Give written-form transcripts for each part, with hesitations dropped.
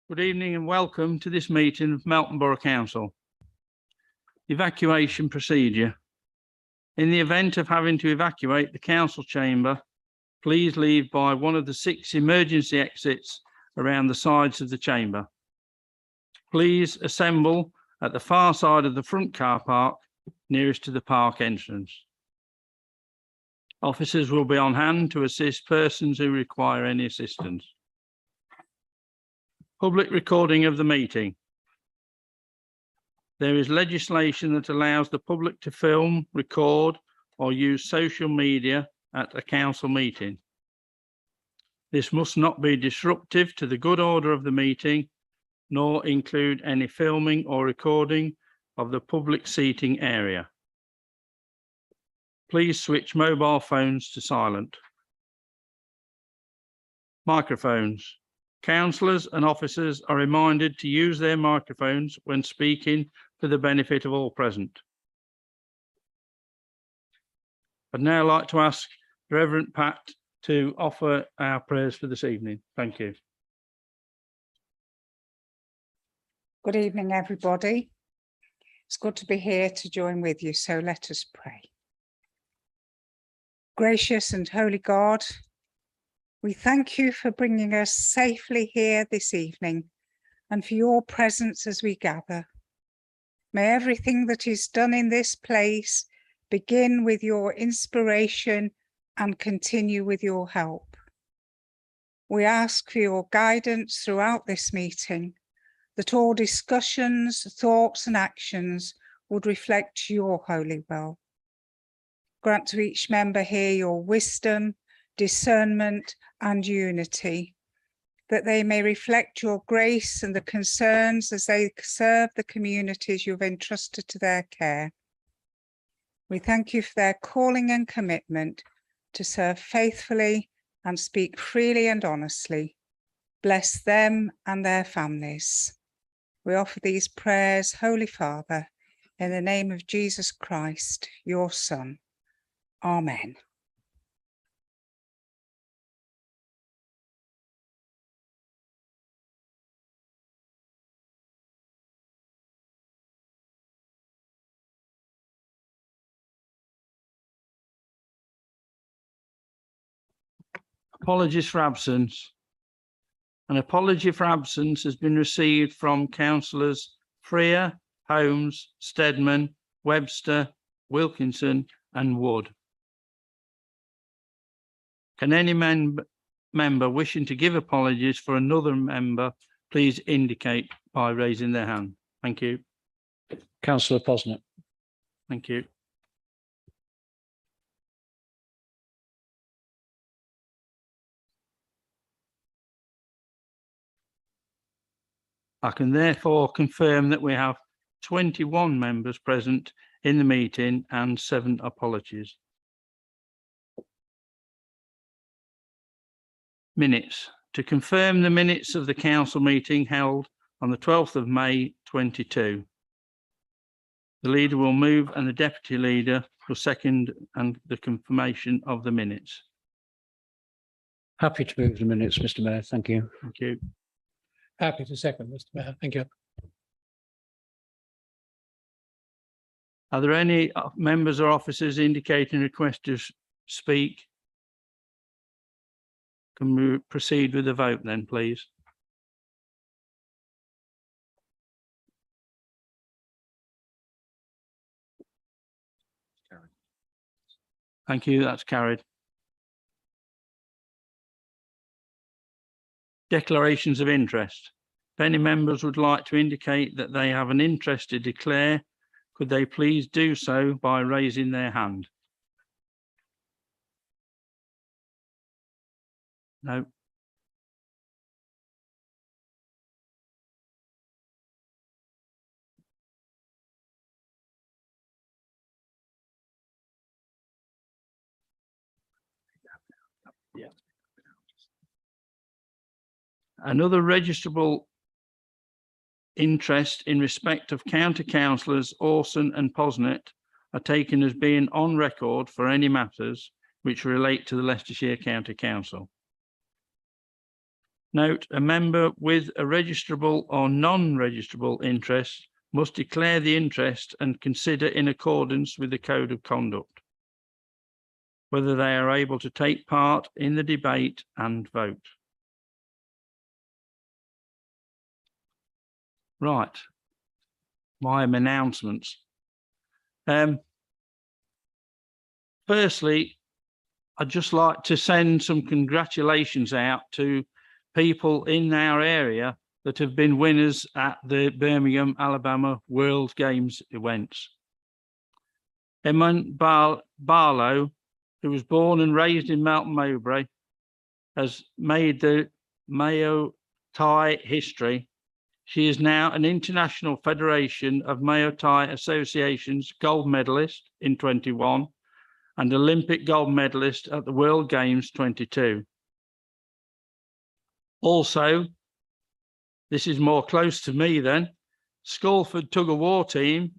Good evening and welcome to this meeting of Melton Borough Council. Evacuation procedure. In the event of having to evacuate the council chamber, please leave by one of the 6 emergency exits around the sides of the chamber. Please assemble at the far side of the front car park nearest to the park entrance. Officers will be on hand to assist persons who require any assistance. Public recording of the meeting. There is legislation that allows the public to film, record, or use social media at a council meeting. This must not be disruptive to the good order of the meeting, nor include any filming or recording of the public seating area. Please switch mobile phones to silent. Microphones. Councillors and officers are reminded to use their microphones when speaking for the benefit of all present. I'd now like to ask Reverend Pat to offer our prayers for this evening. Thank you. Good evening, everybody. It's good to be here to join with you, so let us pray. Gracious and holy God, we thank you for bringing us safely here this evening and for your presence as we gather. May everything that is done in this place begin with your inspiration and continue with your help. We ask for your guidance throughout this meeting, that all discussions, thoughts and actions would reflect your holy will. Grant to each member here your wisdom, discernment and unity, that they may reflect your grace and the concerns as they serve the communities you've entrusted to their care. We thank you for their calling and commitment to serve faithfully and speak freely and honestly. Bless them and their families. We offer these prayers, Holy Father, in the name of Jesus Christ, your Son. Amen. Apologies for absence. An apology for absence has been received from Councillors Freer, Holmes, Steadman, Webster, Wilkinson and Wood. Can any member wishing to give apologies for another member please indicate by raising their hand? Thank you. Councillor Posnett. Thank you. I can therefore confirm that we have 21 members present in the meeting and 7 apologies. Minutes. To confirm the minutes of the council meeting held on the 12th of May 22. The leader will move and the deputy leader will second and the confirmation of the minutes. Happy to move the minutes, Mr. Mayor. Thank you. Thank you. Happy to second, Mr. Mayor. Thank you. Are there any members or officers indicating request to speak? Can we proceed with the vote then, please? Thank you. That's carried. Declarations of interest. If any members would like to indicate that they have an interest to declare, could they please do so by raising their hand? No. Yeah. Another registrable interest in respect of county councillors Orson and Posnett are taken as being on record for any matters which relate to the Leicestershire County Council. Note, a member with a registrable or non-registrable interest must declare the interest and consider in accordance with the Code of Conduct whether they are able to take part in the debate and vote. Right, my announcements. Firstly, I'd just like to send some congratulations out to people in our area that have been winners at the Birmingham, Alabama World Games events. Emma Barlow, who was born and raised in Melton Mowbray, has made the Muay Thai history. She is now an International Federation of Muay Thai Associations gold medalist in 21 and Olympic gold medalist at the World Games 22. Also, this is more close to me then, Sculford Tug of War team,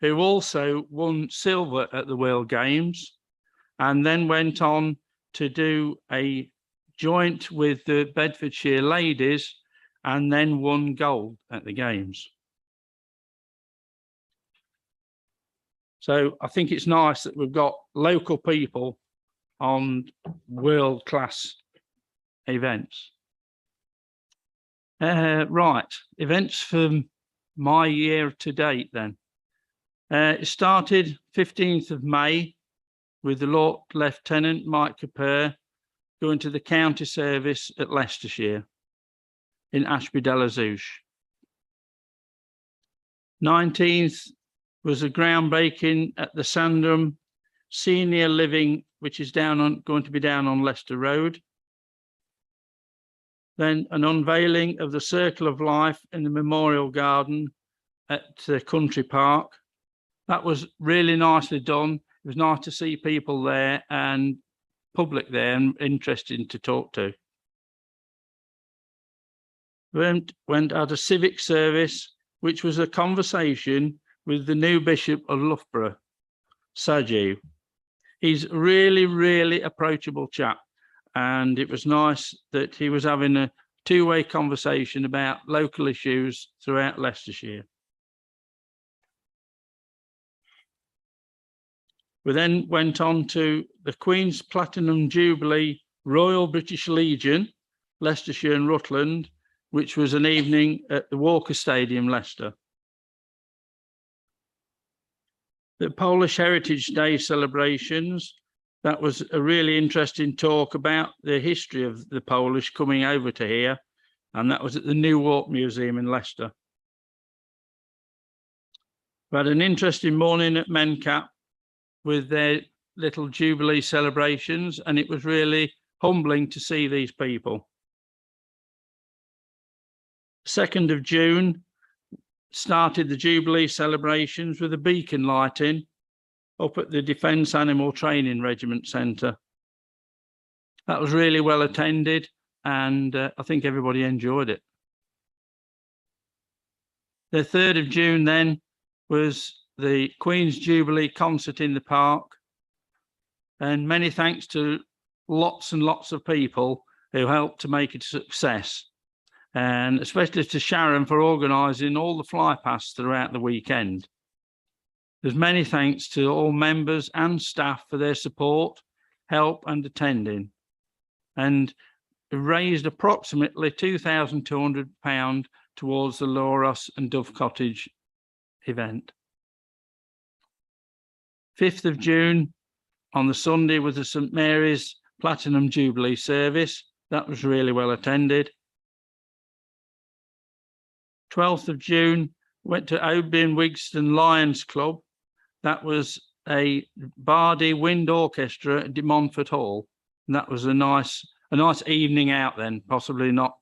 who also won silver at the World Games and then went on to do a joint with the Bedfordshire ladies and then won gold at the Games. So I think it's nice that we've got local people on world-class events. Right, events for my year to date then. It started 15th of May with the Lord Lieutenant Mike Capper going to the county service at Leicestershire in Ashby-de-la-Zouch. 19th was a groundbreaking at the Sandham Senior Living, which is going to be down on Leicester Road. Then an unveiling of the Circle of Life in the Memorial Garden at the Country Park. That was really nicely done. It was nice to see people there and public there and interesting to talk to. Went at a civic service, which was a conversation with the new Bishop of Loughborough, Sajiv. He's a really approachable chap. And it was nice that he was having a two-way conversation about local issues throughout Leicestershire. We then went on to the Queen's Platinum Jubilee Royal British Legion, Leicestershire and Rutland, which was an evening at the Walker Stadium, Leicester. The Polish Heritage Day celebrations, that was a really interesting talk about the history of the Polish coming over to here, and that was at the New Walk Museum in Leicester. We had an interesting morning at Mencap with their little Jubilee celebrations, and it was really humbling to see these people. 2nd of June started the Jubilee celebrations with a beacon lighting up at the Defence Animal Training Regiment Centre. That was really well attended, and I think everybody enjoyed it. The 3rd of June then was the Queen's Jubilee concert in the park, and many thanks to lots and lots of people who helped to make it a success, and especially to Sharon for organising all the flypasts throughout the weekend. There's many thanks to all members and staff for their support, help and attending, and raised approximately £2,200 towards the Lauros and Dove Cottage event. 5th of June on the Sunday was the St Mary's Platinum Jubilee service. That was really well attended. 12th of June went to Oban Wigston Lions Club. That was a Bardi Wind Orchestra at De Montfort Hall. And that was a nice evening out then, possibly not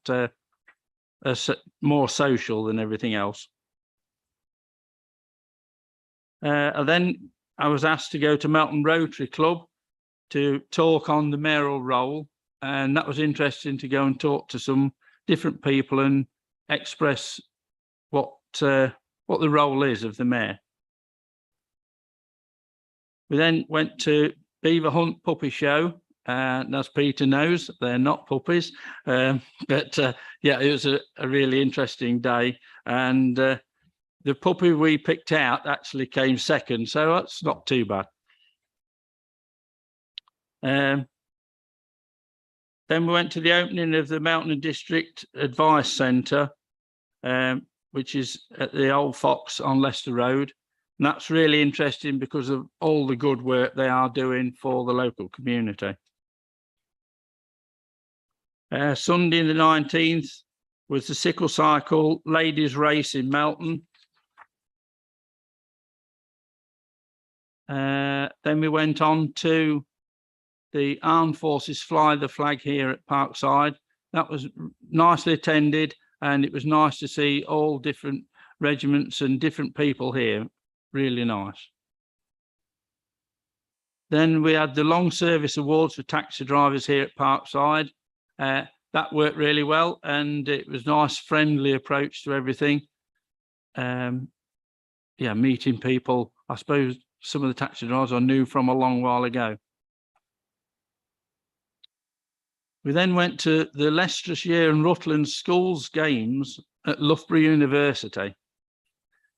more social than everything else. Then I was asked to go to Melton Rotary Club to talk on the mayoral role, and that was interesting to go and talk to some different people and express what the role is of the mayor. We then went to Beaver Hunt Puppy Show And as Peter knows, they're not puppies. Yeah, it was a really interesting day. And the puppy we picked out actually came second, so that's not too bad. Then we went to the opening of the Melton District Advice Centre, which is at the Old Fox on Leicester Road. And that's really interesting because of all the good work they are doing for the local community. Sunday the 19th was the Sickle Cycle Ladies Race in Melton. Then we went on to the Armed Forces Fly the Flag here at Parkside. That was nicely attended, and it was nice to see all different regiments and different people here. Really nice. Then we had the Long Service Awards for taxi drivers here at Parkside. That worked really well, and it was nice, friendly approach to everything. Yeah, meeting people. I suppose some of the taxi drivers I knew from a long while ago. We then went to the Leicestershire and Rutland Schools Games at Loughborough University.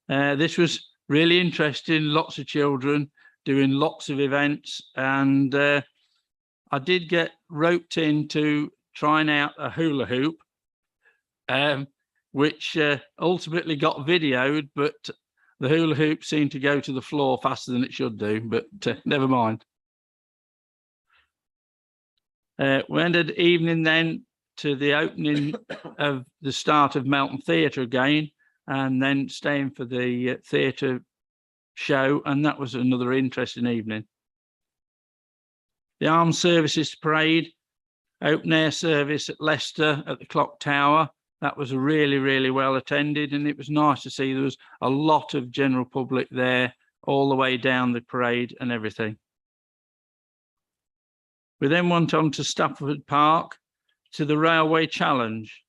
This was really interesting, lots of children doing lots of events, and I did get roped into trying out a hula hoop, which ultimately got videoed, but the hula hoop seemed to go to the floor faster than it should do, but never mind. We ended the evening then to the opening of the start of Melton Theatre again, and then staying for the theatre show, and that was another interesting evening. The Armed Services Parade, open air service at Leicester at the Clock Tower. That was really, really well attended, and it was nice to see there was a lot of general public there all the way down the parade and everything. We then went on to Stafford Park to the Railway Challenge.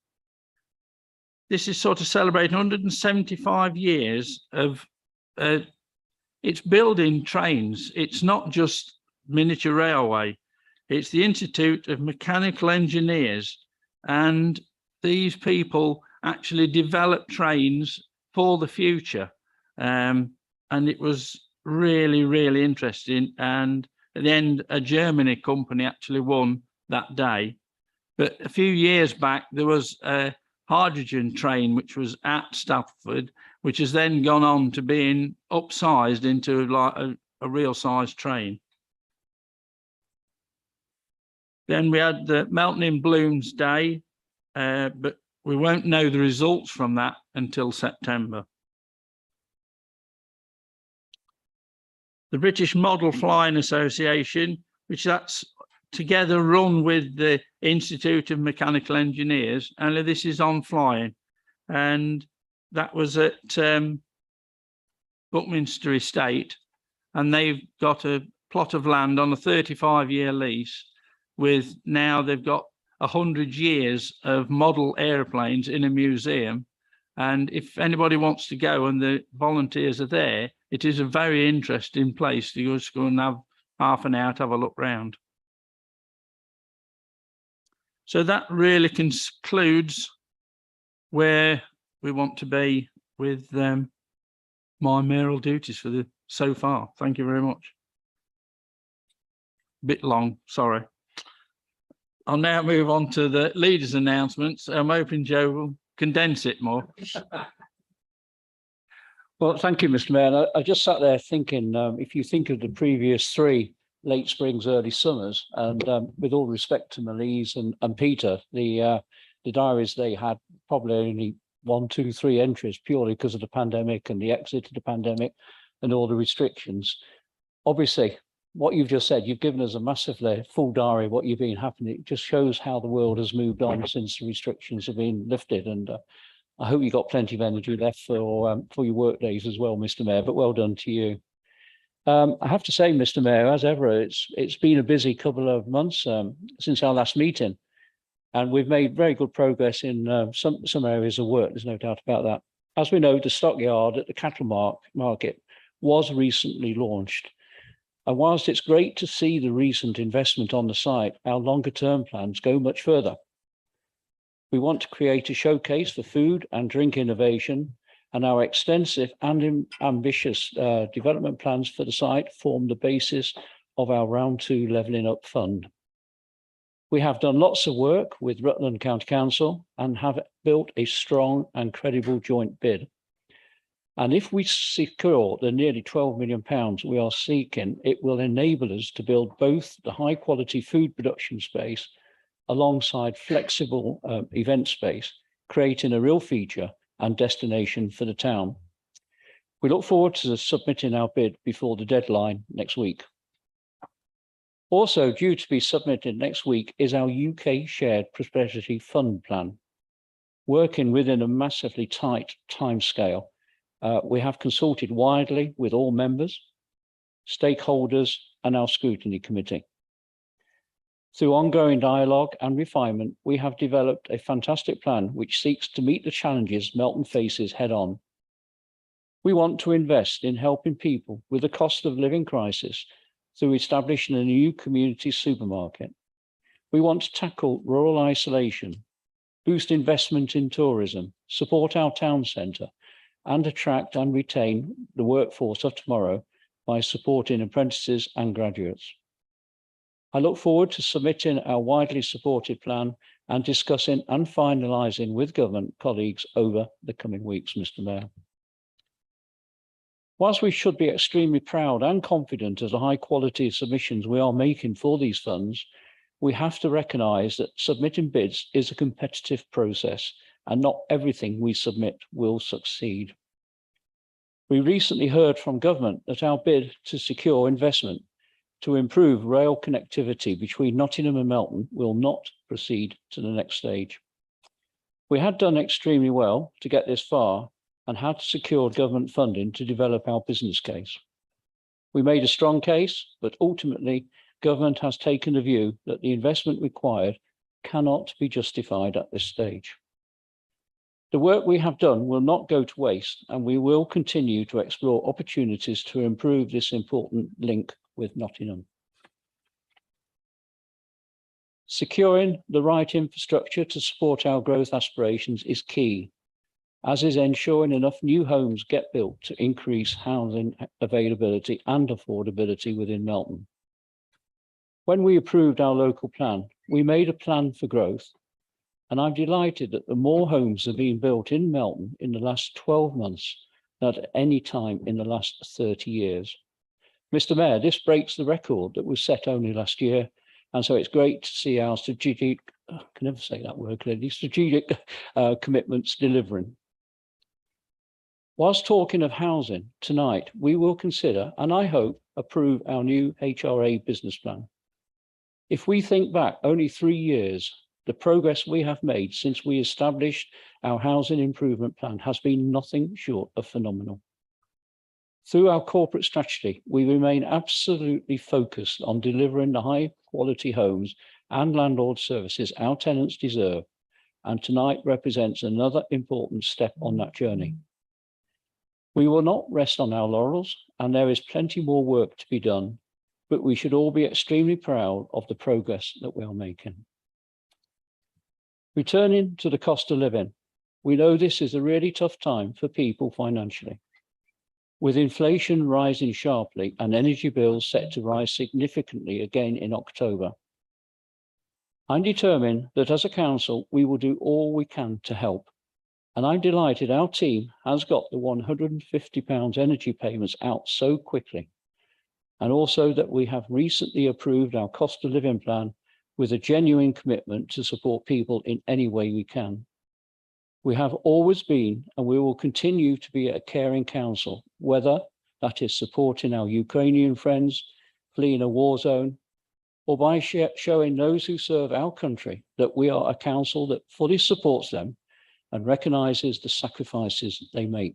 This is sort of celebrating 175 years of it's building trains. It's not just miniature railway. It's the Institute of Mechanical Engineers, and these people actually develop trains for the future. And it was really, really interesting. And at the end, a Germany company actually won that day. But a few years back, there was a hydrogen train, which was at Stafford, which has then gone on to being upsized into like a real size train. Then we had the Melton in Blooms Day, but we won't know the results from that until September. The British Model Flying Association, which that's together run with the Institute of Mechanical Engineers, and this is on flying. And that was at Buckminster Estate, and they've got a plot of land on a 35-year lease with now they've got 100 years of model aeroplanes in a museum. And if anybody wants to go and the volunteers are there, it is a very interesting place to just go and have half an hour to have a look round. So that really concludes where we want to be with my mayoral duties for so far. Thank you very much. Bit long, sorry. I'll now move on to the leaders' announcements. I'm hoping Joe will condense it more. Well, thank you, Mr. Mayor. I just sat there thinking, if you think of the previous three late springs, early summers, and with all respect to Melise and Peter, the diaries they had probably only 1, 2, 3 entries purely because of the pandemic and the exit of the pandemic and all the restrictions. Obviously, what you've just said, you've given us a massively full diary of what you've been happening. It just shows how the world has moved on since the restrictions have been lifted. And I hope you got plenty of energy left for your work days as well, Mr. Mayor, but well done to you. I have to say, Mr. Mayor, as ever, it's been a busy couple of months since our last meeting, and we've made very good progress in some areas of work. There's no doubt about that. As we know, the stockyard at the cattle market was recently launched. And whilst it's great to see the recent investment on the site, our longer term plans go much further. We want to create a showcase for food and drink innovation, and our extensive and ambitious development plans for the site form the basis of our Round 2 Levelling Up Fund. We have done lots of work with Rutland County Council and have built a strong and credible joint bid. And if we secure the nearly £12 million we are seeking, it will enable us to build both the high quality food production space alongside flexible event space, creating a real feature and destination for the town. We look forward to submitting our bid before the deadline next week. Also due to be submitted next week is our UK Shared Prosperity Fund plan. Working within a massively tight timescale, we have consulted widely with all members, stakeholders, and our scrutiny committee. Through ongoing dialogue and refinement, we have developed a fantastic plan which seeks to meet the challenges Melton faces head on. We want to invest in helping people with the cost of living crisis through establishing a new community supermarket. We want to tackle rural isolation, boost investment in tourism, support our town centre, and attract and retain the workforce of tomorrow by supporting apprentices and graduates. I look forward to submitting our widely supported plan and discussing and finalising with government colleagues over the coming weeks, Mr. Mayor. Whilst we should be extremely proud and confident of the high quality submissions we are making for these funds, we have to recognise that submitting bids is a competitive process and not everything we submit will succeed. We recently heard from government that our bid to secure investment to improve rail connectivity between Nottingham and Melton will not proceed to the next stage. We had done extremely well to get this far and had secured government funding to develop our business case. We made a strong case, but ultimately government has taken the view that the investment required cannot be justified at this stage. The work we have done will not go to waste, and we will continue to explore opportunities to improve this important link with Nottingham. Securing the right infrastructure to support our growth aspirations is key, as is ensuring enough new homes get built to increase housing availability and affordability within Melton. When we approved our local plan, we made a plan for growth, and I'm delighted that the more homes have been built in Melton in the last 12 months than at any time in the last 30 years. Mr. Mayor, this breaks the record that was set only last year, and so it's great to see our strategic, I can never say that word clearly, strategic commitments delivering. Whilst talking of housing, tonight we will consider, and I hope approve, our new HRA business plan. If we think back only 3 years, the progress we have made since we established our housing improvement plan has been nothing short of phenomenal. Through our corporate strategy, we remain absolutely focused on delivering the high quality homes and landlord services our tenants deserve, and tonight represents another important step on that journey. We will not rest on our laurels, and there is plenty more work to be done, but we should all be extremely proud of the progress that we are making. Returning to the cost of living, we know this is a really tough time for people financially. With inflation rising sharply and energy bills set to rise significantly again in October, I'm determined that as a council, we will do all we can to help. And I'm delighted our team has got the £150 energy payments out so quickly. And also that we have recently approved our cost of living plan with a genuine commitment to support people in any way we can. We have always been, and we will continue to be, a caring council, whether that is supporting our Ukrainian friends fleeing a war zone, or by showing those who serve our country that we are a council that fully supports them and recognises the sacrifices they make.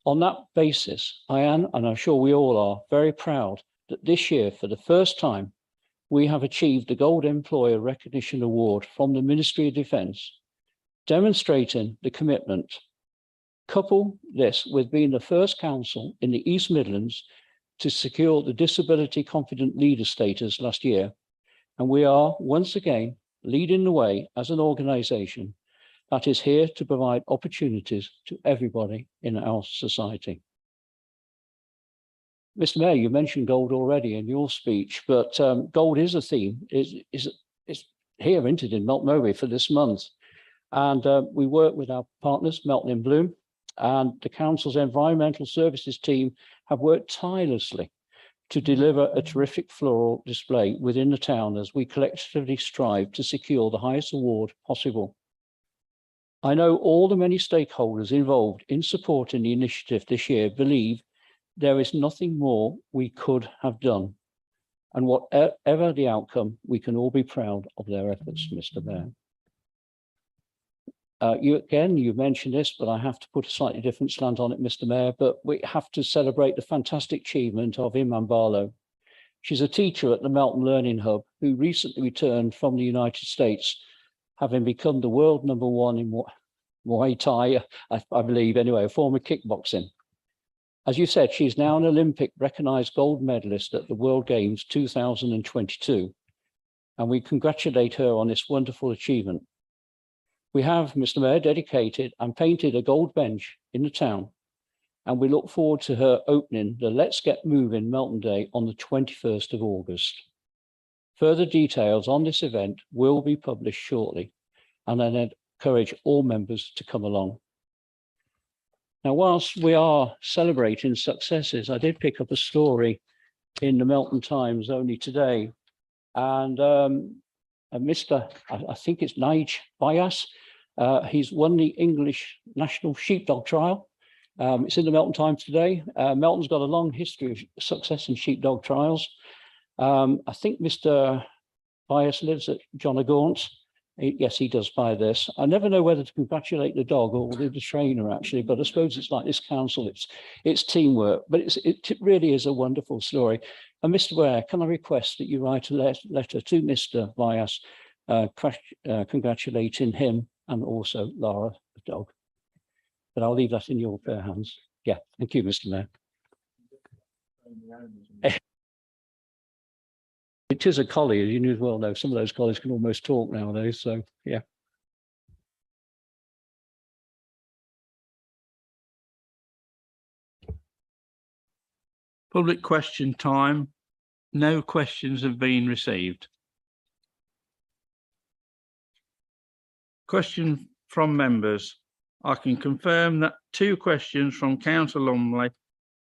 On that basis, I am, and I'm sure we all are, very proud that this year, for the first time, we have achieved the Gold Employer Recognition Award from the Ministry of Defence, demonstrating the commitment. Couple this with being the first council in the East Midlands to secure the Disability Confident Leader status last year, and we are once again leading the way as an organisation that is here to provide opportunities to everybody in our society. Mr. Mayor, you mentioned gold already in your speech, but gold is a theme. It's here, isn't it, in Melton Mowbray for this month. And we work with our partners, Melton in Bloom, and the council's environmental services team have worked tirelessly to deliver a terrific floral display within the town as we collectively strive to secure the highest award possible. I know all the many stakeholders involved in supporting the initiative this year believe there is nothing more we could have done. And whatever the outcome, we can all be proud of their efforts, Mr. Mayor. You mentioned this, but I have to put a slightly different slant on it, Mr. Mayor, but we have to celebrate the fantastic achievement of Iman Barlow. She's a teacher at the Melton Learning Hub who recently returned from the United States, having become the world #1 in Muay Thai, I believe, anyway, a form of kickboxing. As you said, she's now an Olympic recognised gold medalist at the World Games 2022, and we congratulate her on this wonderful achievement. We have, Mr. Mayor, dedicated and painted a gold bench in the town, and we look forward to her opening the Let's Get Moving Melton Day on the 21st of August. Further details on this event will be published shortly, and I encourage all members to come along. Now, whilst we are celebrating successes, I did pick up a story in the Melton Times only today, and I think it's Nige Bias, he's won the English National Sheepdog Trial. It's in the Melton Times today. Melton's got a long history of success in sheepdog trials. I think Mr. Bias lives at John O'Gaunt. Yes, he does buy this. I never know whether to congratulate the dog or the trainer, actually, but I suppose it's like this council, it's teamwork, but it really is a wonderful story. And Mr. Ware, can I request that you write a letter to Mr. Bias congratulating him and also Laura, the dog. But I'll leave that in your fair hands. Yeah, thank you, Mr. Mayor. It is a collie, as you well know. Some of those collies can almost talk nowadays, so yeah. Public question time. No questions have been received. Question from members. I can confirm that 2 questions from Councillor Lumley.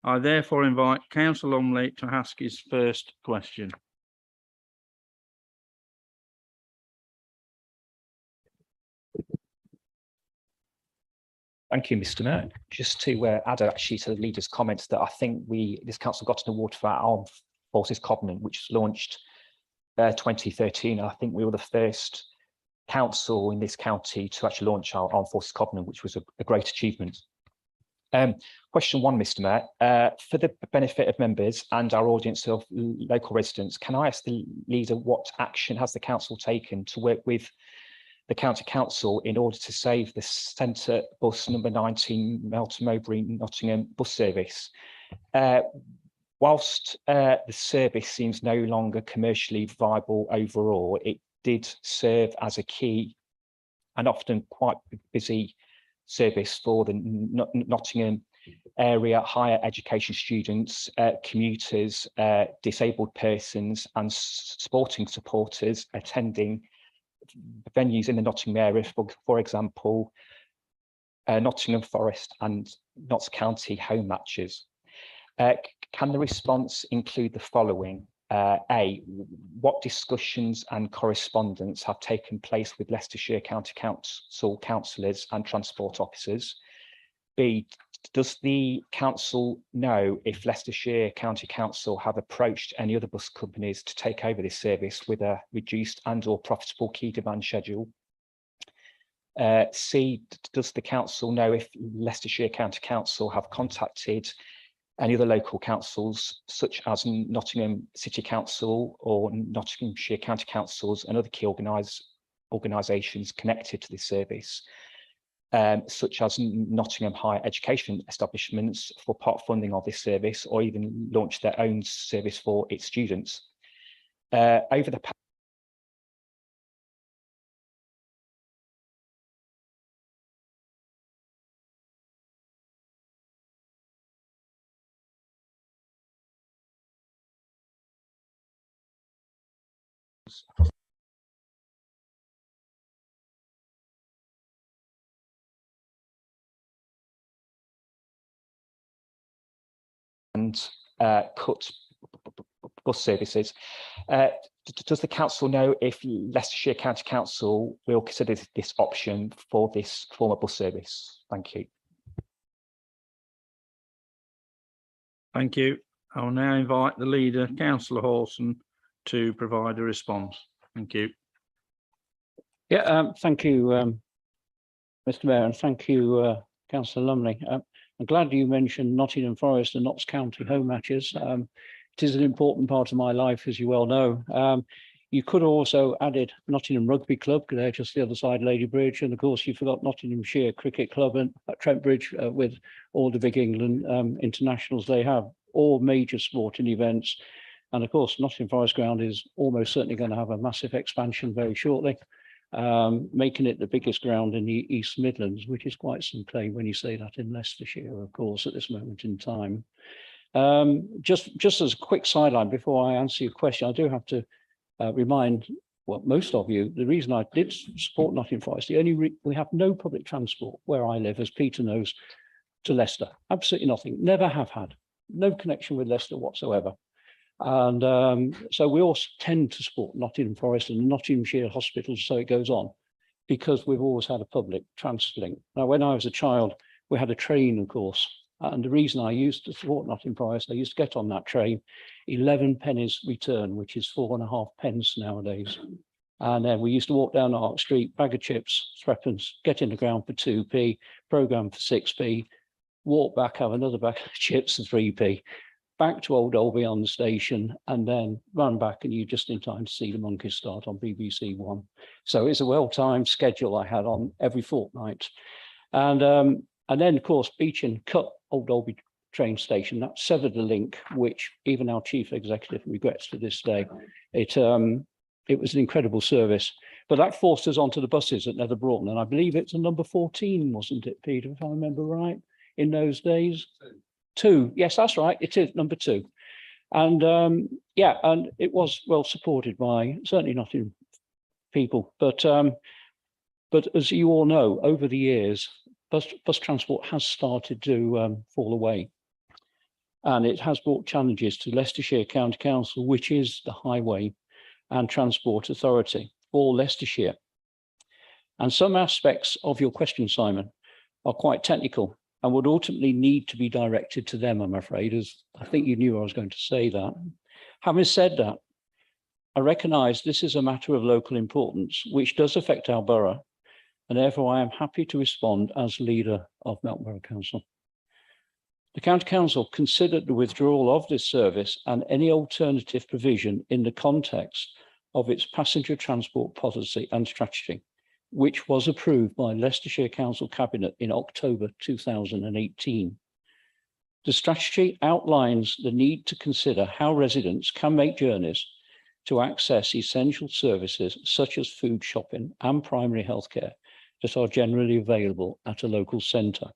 I therefore invite Councillor Lumley to ask his first question. Thank you, Mr. Mayor. Just to add actually to the leader's comments that I think this council got an award for our Armed Forces Covenant, which was launched 2013. I think we were the first council in this county to actually launch our Armed Forces Covenant, which was a great achievement. Question 1, Mr. Mayor, for the benefit of members and our audience of local residents, can I ask the leader what action has the council taken to work with the county council in order to save the centre bus number 19 Melton Mowbray Nottingham bus service? Whilst the service seems no longer commercially viable overall, it did serve as a key and often quite busy service for the Nottingham area higher education students, commuters, disabled persons and sporting supporters attending venues in the Nottingham area, for example, Nottingham Forest and Notts County home matches. Can the response include the following? A, what discussions and correspondence have taken place with Leicestershire County Council councillors and transport officers? B, does the council know if Leicestershire County Council have approached any other bus companies to take over this service with a reduced and/or profitable key demand schedule? C, does the council know if Leicestershire County Council have contacted any other local councils, such as Nottingham City Council or Nottinghamshire County Councils and other key organisations connected to this service? such as Nottingham higher education establishments for part funding of this service, or even launch their own service for its students. Over the and cut bus services. Does the council know if Leicestershire County Council will consider this option for this form of bus service? Thank you. Thank you. I will now invite the leader, Councillor Hawson, to provide a response. Thank you. Yeah, thank you, Mr. Mayor, and thank you, Councillor Lumley. I'm glad you mentioned Nottingham Forest and Notts County home matches. It is an important part of my life, as you well know. You could also added Nottingham Rugby Club, because they're just the other side, Lady Bridge, and of course you forgot Nottinghamshire Cricket Club and Trent Bridge with all the big England internationals they have, all major sporting events. And of course, Nottingham Forest Ground is almost certainly going to have a massive expansion very shortly, making it the biggest ground in the East Midlands, which is quite some claim when you say that in Leicestershire, of course, at this moment in time. Just as a quick sideline before I answer your question, I do have to remind, well, most of you, the reason I did support Nottingham Forest, we have no public transport where I live, as Peter knows, to Leicester. Absolutely nothing. Never have had. No connection with Leicester whatsoever. And so we all tend to support Nottingham Forest and Nottinghamshire hospitals, so it goes on, because we've always had a public transport link. Now, when I was a child, we had a train, of course, and the reason I used to support Nottingham Forest, I used to get on that train, 11 pennies return, which is 4.5 pence nowadays. And then we used to walk down Ark Street, bag of chips, threepence, get in the ground for 2p, programme for 6p, walk back, have another bag of chips for 3p, back to Old Dolby on the station, and then run back, and you just in time to see the Monkeys start on BBC One. So it's a well-timed schedule I had on every fortnight. And then, of course, Beeching cut Old Dolby train station. That severed the link, which even our chief executive regrets to this day. It was an incredible service, but that forced us onto the buses at Nether Broughton, and I believe it's a number 14, wasn't it, Peter, if I remember right, in those days? 2. Yes, that's right. It is number 2. And yeah, and it was well supported by certainly Nottingham people, but as you all know, over the years, bus transport has started to fall away, and it has brought challenges to Leicestershire County Council, which is the highway and transport authority for Leicestershire. And some aspects of your question, Simon, are quite technical and would ultimately need to be directed to them, I'm afraid, as I think you knew I was going to say that. Having said that, I recognise this is a matter of local importance, which does affect our borough, and therefore I am happy to respond as leader of Melton Borough Council. The County Council considered the withdrawal of this service and any alternative provision in the context of its passenger transport policy and strategy, which was approved by Leicestershire Council Cabinet in October 2018. The strategy outlines the need to consider how residents can make journeys to access essential services such as food shopping and primary healthcare that are generally available at a local centre.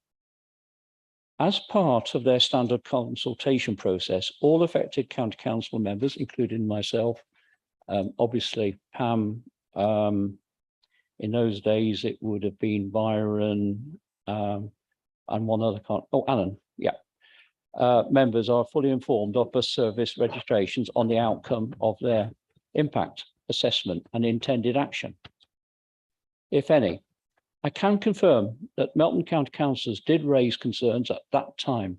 As part of their standard consultation process, all affected County Council members, including myself, obviously Pam, in those days it would have been Byron and one other, Alan, yeah. Members are fully informed of bus service registrations on the outcome of their impact assessment and intended action, if any. I can confirm that Melton County councillors did raise concerns at that time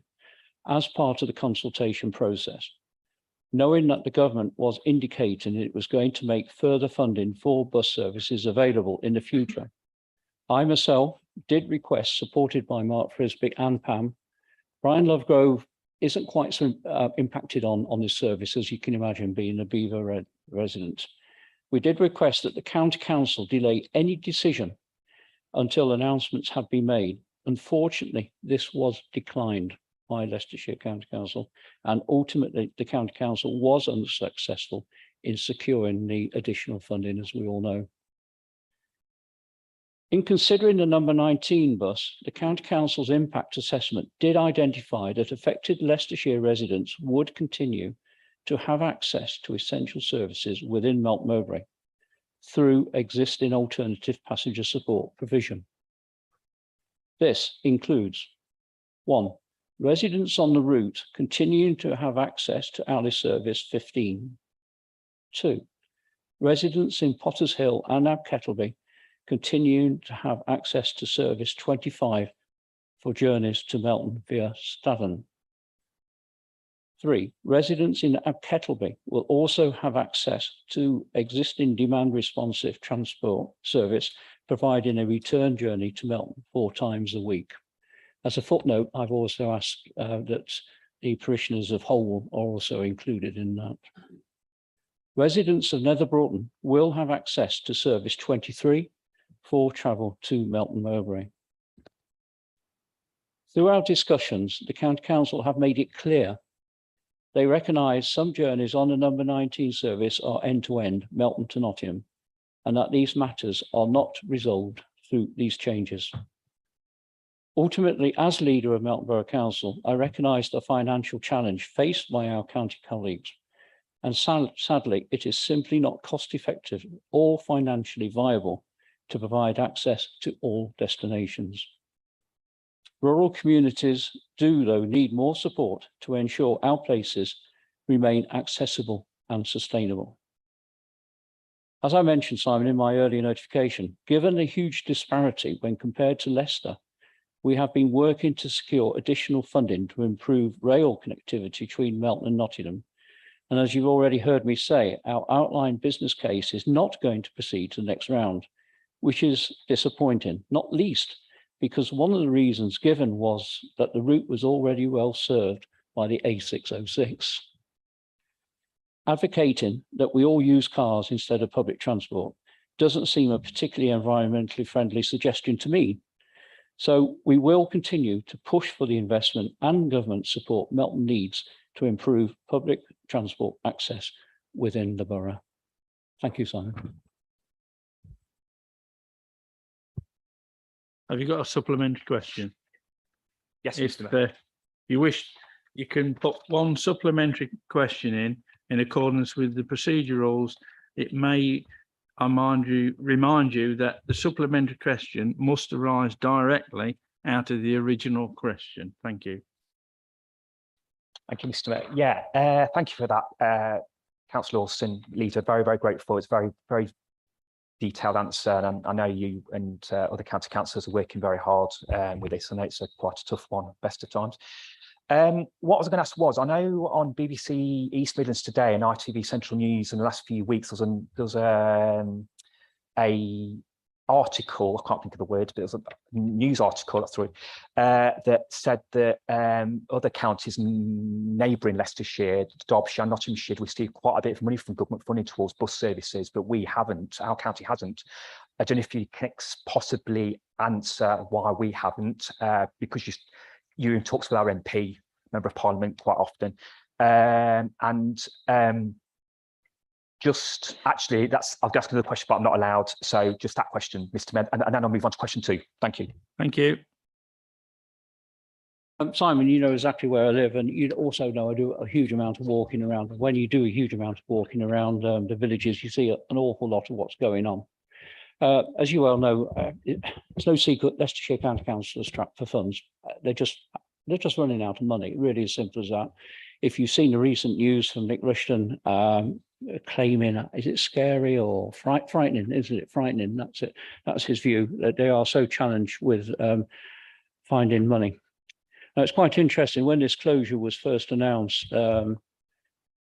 as part of the consultation process, knowing that the government was indicating it was going to make further funding for bus services available in the future. I myself did request, supported by Mark Frisbee and Pam. Brian Lovegrove isn't quite so impacted on this service, as you can imagine, being a Beaver resident. We did request that the County Council delay any decision until announcements had been made. Unfortunately, this was declined by Leicestershire County Council, and ultimately the County Council was unsuccessful in securing the additional funding, as we all know. In considering the number 19 bus, the County Council's impact assessment did identify that affected Leicestershire residents would continue to have access to essential services within Melton Mowbray through existing alternative passenger support provision. This includes 1. Residents on the route continuing to have access to Alice Service 15. 2. Residents in Potters Hill and Abkettleby continuing to have access to Service 25 for journeys to Melton via Stafford. 3. Residents in Abkettleby will also have access to existing demand responsive transport service, providing a return journey to Melton 4 times a week. As a footnote, I've also asked that the parishioners of Holwell are also included in that. Residents of Nether Broughton will have access to Service 23 for travel to Melton Mowbray. Through our discussions, the County Council have made it clear they recognise some journeys on the number 19 service are end-to-end, Melton to Nottingham, and that these matters are not resolved through these changes. Ultimately, as leader of Melton Borough Council, I recognise the financial challenge faced by our county colleagues, and sadly, it is simply not cost-effective or financially viable to provide access to all destinations. Rural communities do, though, need more support to ensure our places remain accessible and sustainable. As I mentioned, Simon, in my earlier notification, given the huge disparity when compared to Leicester, we have been working to secure additional funding to improve rail connectivity between Melton and Nottingham. And as you've already heard me say, our outline business case is not going to proceed to the next round, which is disappointing, not least because one of the reasons given was that the route was already well served by the A606. Advocating that we all use cars instead of public transport doesn't seem a particularly environmentally friendly suggestion to me. So we will continue to push for the investment and government support Melton needs to improve public transport access within the borough. Thank you, Simon. Have you got a supplementary question? Yes, If Mr. Mayor. you wish, you can put one supplementary question in accordance with the procedure rules. It may, remind you that the supplementary question must arise directly out of the original question. Thank you. Thank you, Mr. Mayor. Yeah, thank you for that, Councillor Alston. Leader, very, very grateful. It's very, very detailed answer, and I know you and other county councillors are working very hard with this. I know it's quite a tough one, best of times. What I was going to ask was, I know on BBC East Midlands today and ITV Central News in the last few weeks, there was a article, I can't think of the words, but it was a news article, that's right, that said that other counties neighbouring Leicestershire, Derbyshire and Nottinghamshire receive quite a bit of money from government funding towards bus services, but we haven't, our county hasn't. I don't know if you can possibly answer why we haven't, because you talks with our MP, Member of Parliament, quite often. Just actually, I'll ask another question, but I'm not allowed. So just that question, Mr. Mayor, and then I'll move on to question 2. Thank you. Thank you. Simon, you know exactly where I live, and you also know I do a huge amount of walking around. When you do a huge amount of walking around the villages, you see an awful lot of what's going on. As you well know, it's no secret Leicestershire County Council is strapped for funds. They're just running out of money. Really as simple as that. If you've seen the recent news from Nick Rushton claiming, is it scary or frightening? Isn't it frightening? That's it. That's his view, that they are so challenged with finding money. Now, it's quite interesting. When this closure was first announced, there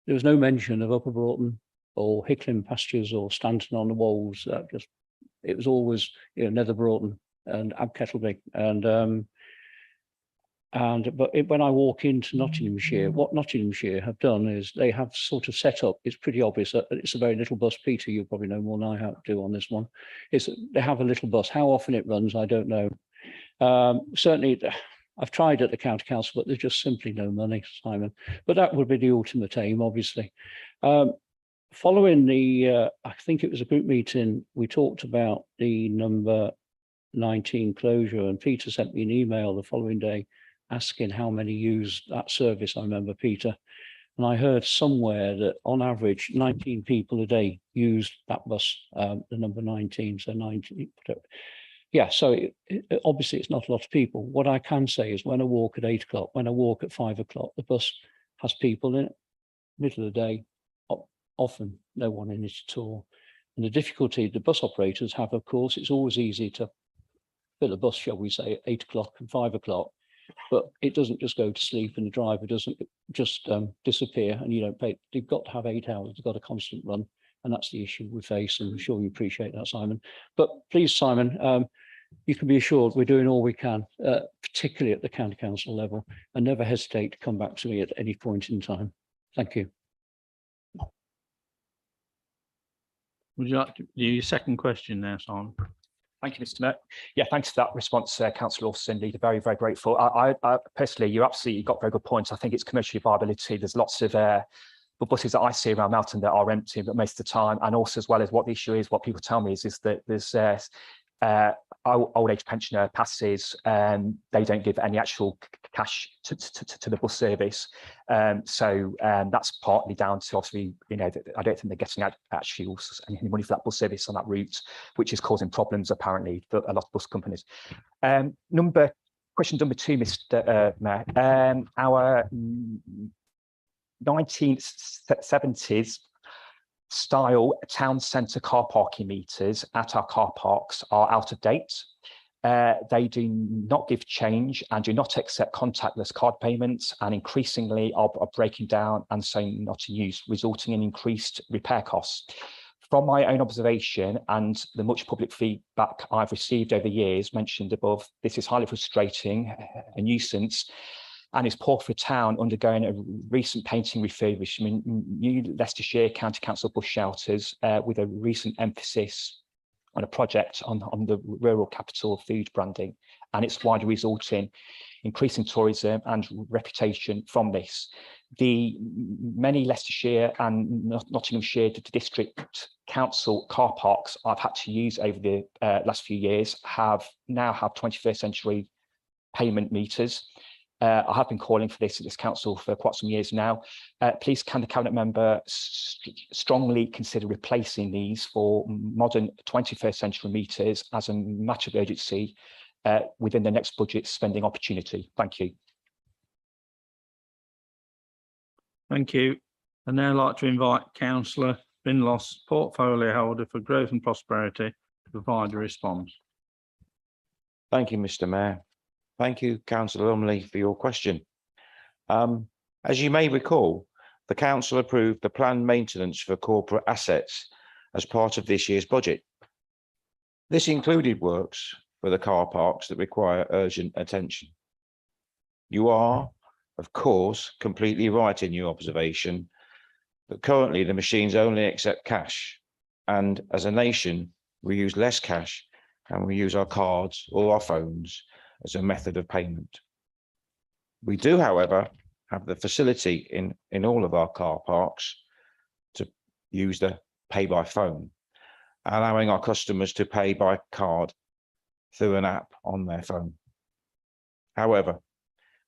was no mention of Upper Broughton or Hickling Pastures or Stanton on the Wolds. It was always, Nether Broughton and Abkettleby. And when I walk into Nottinghamshire, what Nottinghamshire have done is they have sort of set up, it's pretty obvious that it's a very little bus. Peter, you probably know more than I have to on this one. They have a little bus. How often it runs, I don't know. Certainly, I've tried at the county council, but there's just simply no money, Simon. But that would be the ultimate aim, obviously. Following the, I think it was a group meeting, we talked about the number 19 closure, and Peter sent me an email the following day asking how many used that service. I remember, Peter, and I heard somewhere that on average 19 people a day used that bus, the number 19, so 19. Yeah, so obviously it's not a lot of people. What I can say is when I walk at 8 o'clock, when I walk at 5 o'clock, the bus has people in it. Middle of the day, often no one in it at all. And the difficulty the bus operators have, of course, it's always easy to fill a bus, shall we say, at 8 o'clock and 5 o'clock, but it doesn't just go to sleep and the driver doesn't just disappear and you don't pay. They've got to have 8 hours, they've got a constant run. And that's the issue we face, and I'm sure you appreciate that, Simon. But please, Simon, you can be assured we're doing all we can, particularly at the county council level, and never hesitate to come back to me at any point in time. Thank you. Would you like to do your second question now, Simon? Thank you, Mr. Mayor. Yeah, thanks for that response, Councillor Lawson. Leader, very, very grateful. I personally, you absolutely got very good points. I think it's commercial viability. There's lots of buses that I see around Melton that are empty, but most of the time, and also as well as what the issue is, what people tell me is that there's old age pensioner passes, they don't give any actual cash to the bus service. So that's partly down to, obviously, I don't think they're getting actually any money for that bus service on that route, which is causing problems apparently for a lot of bus companies. Question number 2, Mr. Mayor. Our 1970s style town centre car parking meters at our car parks are out of date. They do not give change and do not accept contactless card payments, and increasingly are breaking down and so not in use, resulting in increased repair costs. From my own observation and the much public feedback I've received over the years mentioned above, this is highly frustrating, a nuisance, and is poor for a town undergoing a recent painting refurbishment, new Leicestershire County Council bus shelters with a recent emphasis on a project on the rural capital food branding, and it's widely resulting increasing tourism and reputation from this. The many Leicestershire and Nottinghamshire district council car parks I've had to use over the last few years now have 21st century payment meters. I have been calling for this at this council for quite some years now. Please, can the cabinet member strongly consider replacing these for modern 21st century meters as a matter of urgency within the next budget spending opportunity? Thank you. Thank you. I'd now like to invite Councillor Binlos, portfolio holder for Growth and Prosperity, to provide a response. Thank you, Mr. Mayor. Thank you, Councillor Lumley, for your question. As you may recall, the council approved the planned maintenance for corporate assets as part of this year's budget. This included works for the car parks that require urgent attention. You are, of course, completely right in your observation that currently the machines only accept cash, and as a nation, we use less cash and we use our cards or our phones as a method of payment. We do, however, have the facility in all of our car parks to use the pay by phone, allowing our customers to pay by card through an app on their phone. However,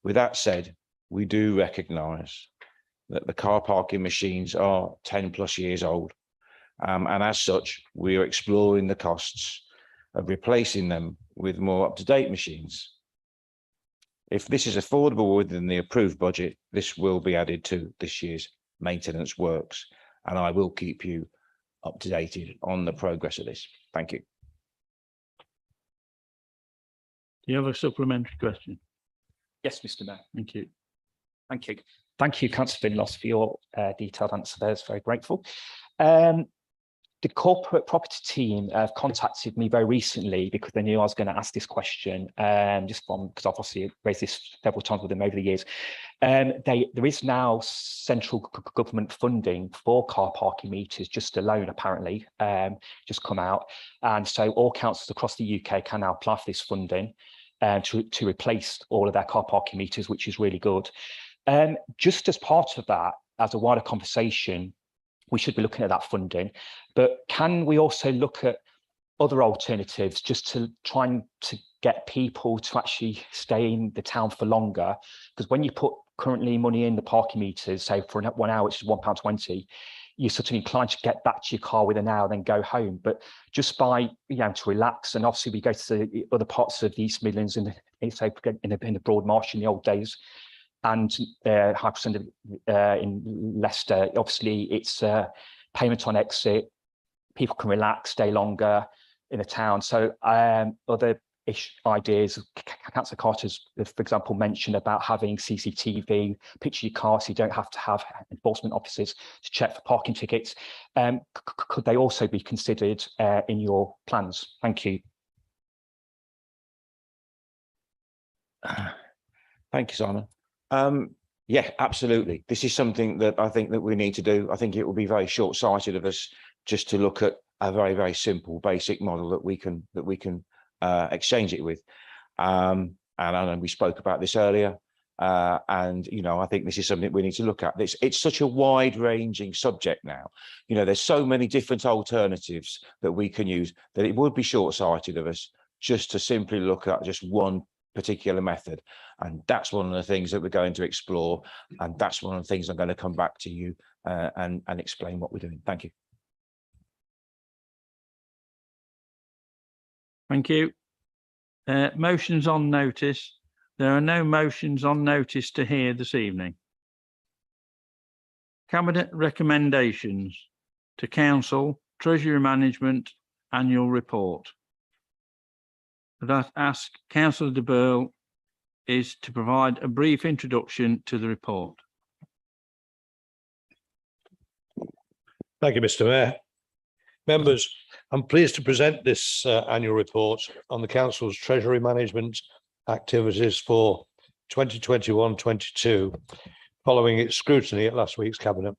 with that said, we do recognise that the car parking machines are 10+ years old, and as such, we are exploring the costs of replacing them with more up-to-date machines. If this is affordable within the approved budget, this will be added to this year's maintenance works, and I will keep you up-to-date on the progress of this. Thank you. Do you have a supplementary question? Yes, Mr. Mayor. Thank you. Thank you. Thank you, Councillor Binlos, for your detailed answer there. It's very grateful. The corporate property team have contacted me very recently because they knew I was going to ask this question, just from because I've obviously raised this several times with them over the years. There is now central government funding for car parking meters just alone, apparently, just come out. And so all councils across the UK can now apply for this funding to replace all of their car parking meters, which is really good. Just as part of that, as a wider conversation, we should be looking at that funding, but can we also look at other alternatives just to try and to get people to actually stay in the town for longer? Because when you put currently money in the parking meters, say for 1 hour, which is £1.20, you're sort of inclined to get back to your car within an hour, then go home. But just by, to relax, and obviously we go to the other parts of the East Midlands in the Broad Marsh in the old days, and high percent in Leicester, obviously it's payment on exit. People can relax, stay longer in the town. So other ideas, Councillor Carter's, for example, mentioned about having CCTV, picture your car so you don't have to have enforcement officers to check for parking tickets. Could they also be considered in your plans? Thank you. Thank you, Simon. Yeah, absolutely. This is something that I think that we need to do. I think it will be very short-sighted of us just to look at a very, very simple, basic model that we can exchange it with. And we spoke about this earlier. And I think this is something we need to look at. It's such a wide-ranging subject now. There's so many different alternatives that we can use that it would be short-sighted of us just to simply look at just one particular method. And that's one of the things that we're going to explore. And that's one of the things I'm going to come back to you and explain what we're doing. Thank you. Thank you. Motions on notice. There are no motions on notice to hear this evening. Cabinet recommendations to Council, Treasury Management Annual Report. Could I ask Councillor de Burgh is to provide a brief introduction to the report. Thank you, Mr. Mayor. Members, I'm pleased to present this annual report on the Council's Treasury Management activities for 2021-22, following its scrutiny at last week's Cabinet.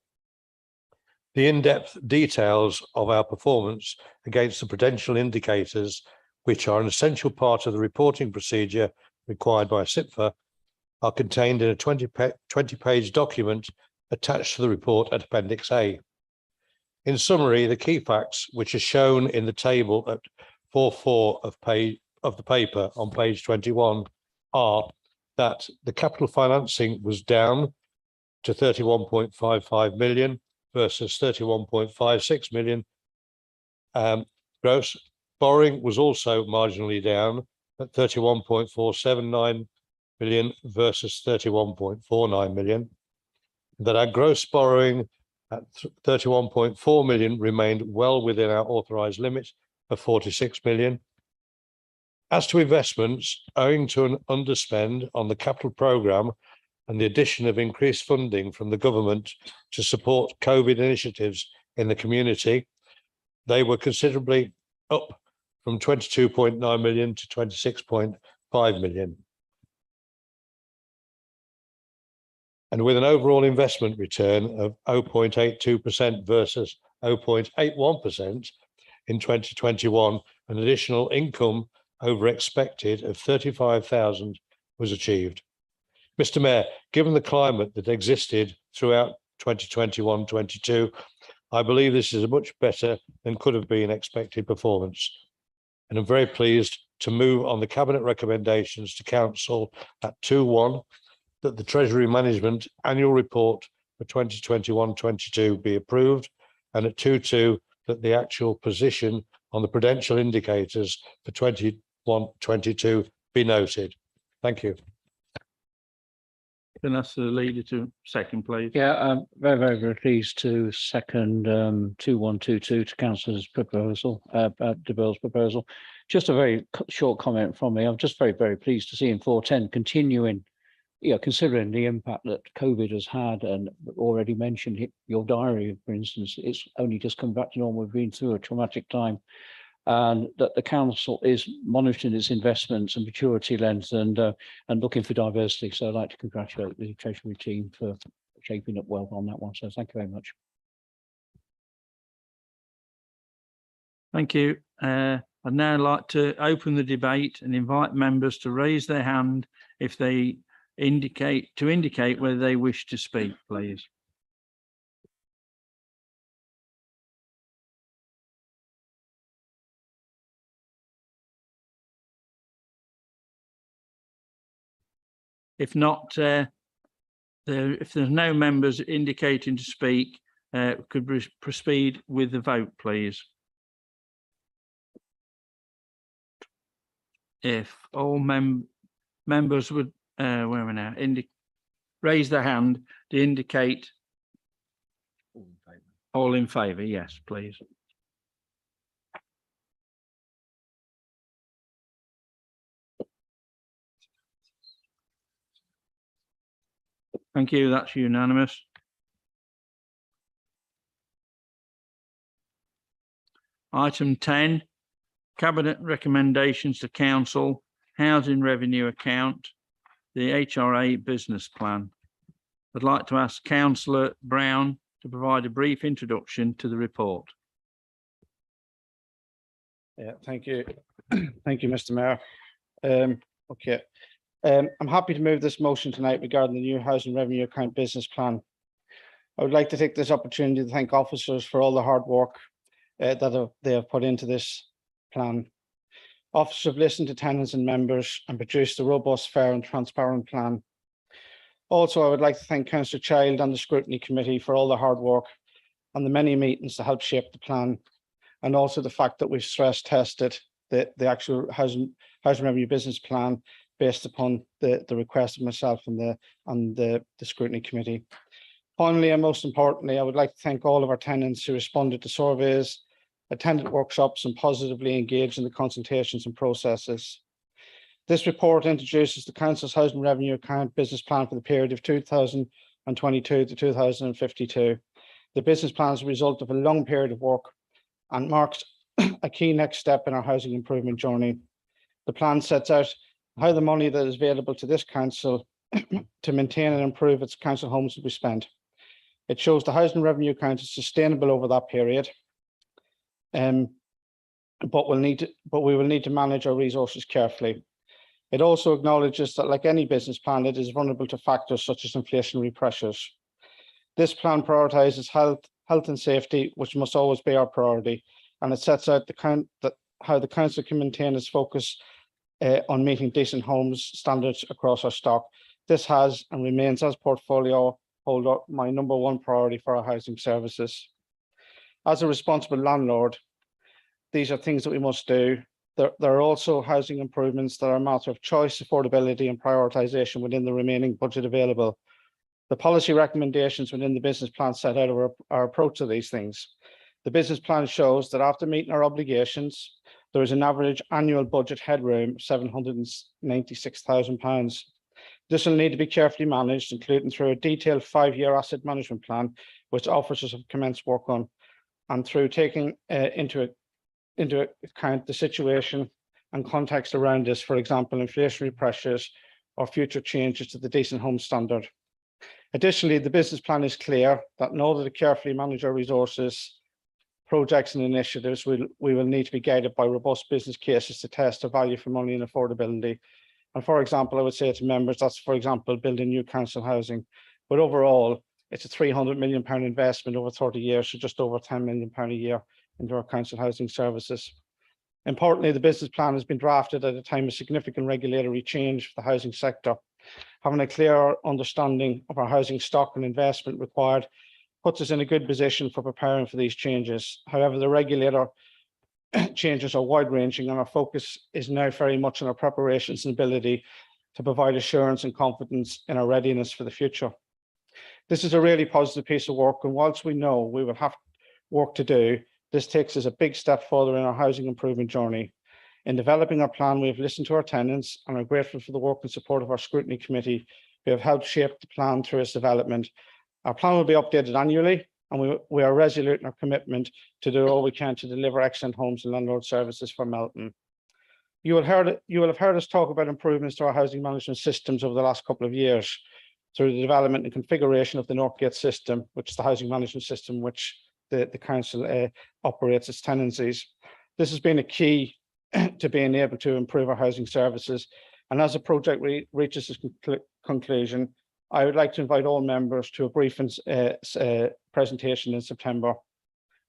The in-depth details of our performance against the prudential indicators, which are an essential part of the reporting procedure required by SIPFA, are contained in a 20-page document attached to the report at Appendix A. In summary, the key facts, which are shown in the table at 4.4 of the paper on page 21, are that the capital financing was down to 31.55 million versus 31.56 million. Gross borrowing was also marginally down at 31.479 million versus 31.49 million. That our gross borrowing at 31.4 million remained well within our authorised limit of 46 million. As to investments, owing to an underspend on the capital programme and the addition of increased funding from the government to support COVID initiatives in the community, they were considerably up from 22.9 million to 26.5 million. And with an overall investment return of 0.82% versus 0.81% in 2021, an additional income over expected of 35,000 was achieved. Mr. Mayor, given the climate that existed throughout 2021-22, I believe this is a much better than could have been expected performance. And I'm very pleased to move on the Cabinet recommendations to Council at 2.1 that the Treasury Management Annual Report for 2021-22 be approved, and at 2.2 that the actual position on the prudential indicators for 21-22 be noted. Thank you. Can I ask the leader to second, please? Yeah, I'm very, very pleased to second 2122 to Councillor's proposal, de Burgh's proposal. Just a very short comment from me. I'm just very, very pleased to see in 410 continuing considering the impact that COVID has had, and already mentioned your diary, for instance, it's only just come back to normal. We've been through a traumatic time, and that the council is monitoring its investments and maturity length and looking for diversity. So I'd like to congratulate the Treasury team for shaping up well on that one. So thank you very much. Thank you. I'd now like to open the debate and invite members to raise their hand if they indicate whether they wish to speak, please. If not, if there's no members indicating to speak, could we proceed with the vote, please? If all members would, where are we now? Raise their hand to indicate all in favour. Yes, please. Thank you. That's unanimous. Item 10, Cabinet recommendations to Council, Housing Revenue Account, the HRA Business Plan. I'd like to ask Councillor Brown to provide a brief introduction to the report. Yeah, thank you. Thank you, Mr. Mayor. Okay. I'm happy to move this motion tonight regarding the new Housing Revenue Account Business Plan. I would like to take this opportunity to thank officers for all the hard work that they have put into this plan. Officers have listened to tenants and members and produced a robust, fair and transparent plan. Also, I would like to thank Councillor Child and the Scrutiny Committee for all the hard work and the many meetings to help shape the plan, and also the fact that we've stress tested the actual housing revenue business plan based upon the request of myself and the Scrutiny Committee. Finally, and most importantly, I would like to thank all of our tenants who responded to surveys, attended workshops and positively engaged in the consultations and processes. This report introduces the Council's Housing Revenue Account Business Plan for the period of 2022 to 2052. The business plan is a result of a long period of work and marks a key next step in our housing improvement journey. The plan sets out how the money that is available to this council to maintain and improve its council homes will be spent. It shows the housing revenue account is sustainable over that period, but we will need to manage our resources carefully. It also acknowledges that, like any business plan, it is vulnerable to factors such as inflationary pressures. This plan prioritises health and safety, which must always be our priority, and it sets out how the council can maintain its focus on meeting decent homes standards across our stock. This has and remains as portfolio holder my number one priority for our housing services. As a responsible landlord, these are things that we must do. There are also housing improvements that are a matter of choice, affordability and prioritisation within the remaining budget available. The policy recommendations within the business plan set out our approach to these things. The business plan shows that after meeting our obligations, there is an average annual budget headroom of £796,000. This will need to be carefully managed, including through a detailed 5-year asset management plan, which officers have commenced work on, and through taking into account the situation and context around this, for example, inflationary pressures or future changes to the decent home standard. Additionally, the business plan is clear that in order to carefully manage our resources, projects and initiatives, we will need to be guided by robust business cases to test the value for money and affordability. And for example, I would say to members, that's, for example, building new council housing. But overall, it's a £300 million investment over 30 years, so just over £10 million a year into our council housing services. Importantly, the business plan has been drafted at a time of significant regulatory change for the housing sector. Having a clear understanding of our housing stock and investment required puts us in a good position for preparing for these changes. However, the regulator changes are wide-ranging, and our focus is now very much on our preparations and ability to provide assurance and confidence in our readiness for the future. This is a really positive piece of work, and whilst we know we will have work to do, this takes us a big step further in our housing improvement journey. In developing our plan, we have listened to our tenants and are grateful for the work and support of our Scrutiny Committee, We have helped shape the plan through its development. Our plan will be updated annually, and we are resolute in our commitment to do all we can to deliver excellent homes and landlord services for Melton. You will have heard us talk about improvements to our housing management systems over the last couple of years through the development and configuration of the Northgate system, which is the housing management system which the council operates its tenancies. This has been a key to being able to improve our housing services. And as the project reaches its conclusion, I would like to invite all members to a brief presentation in September,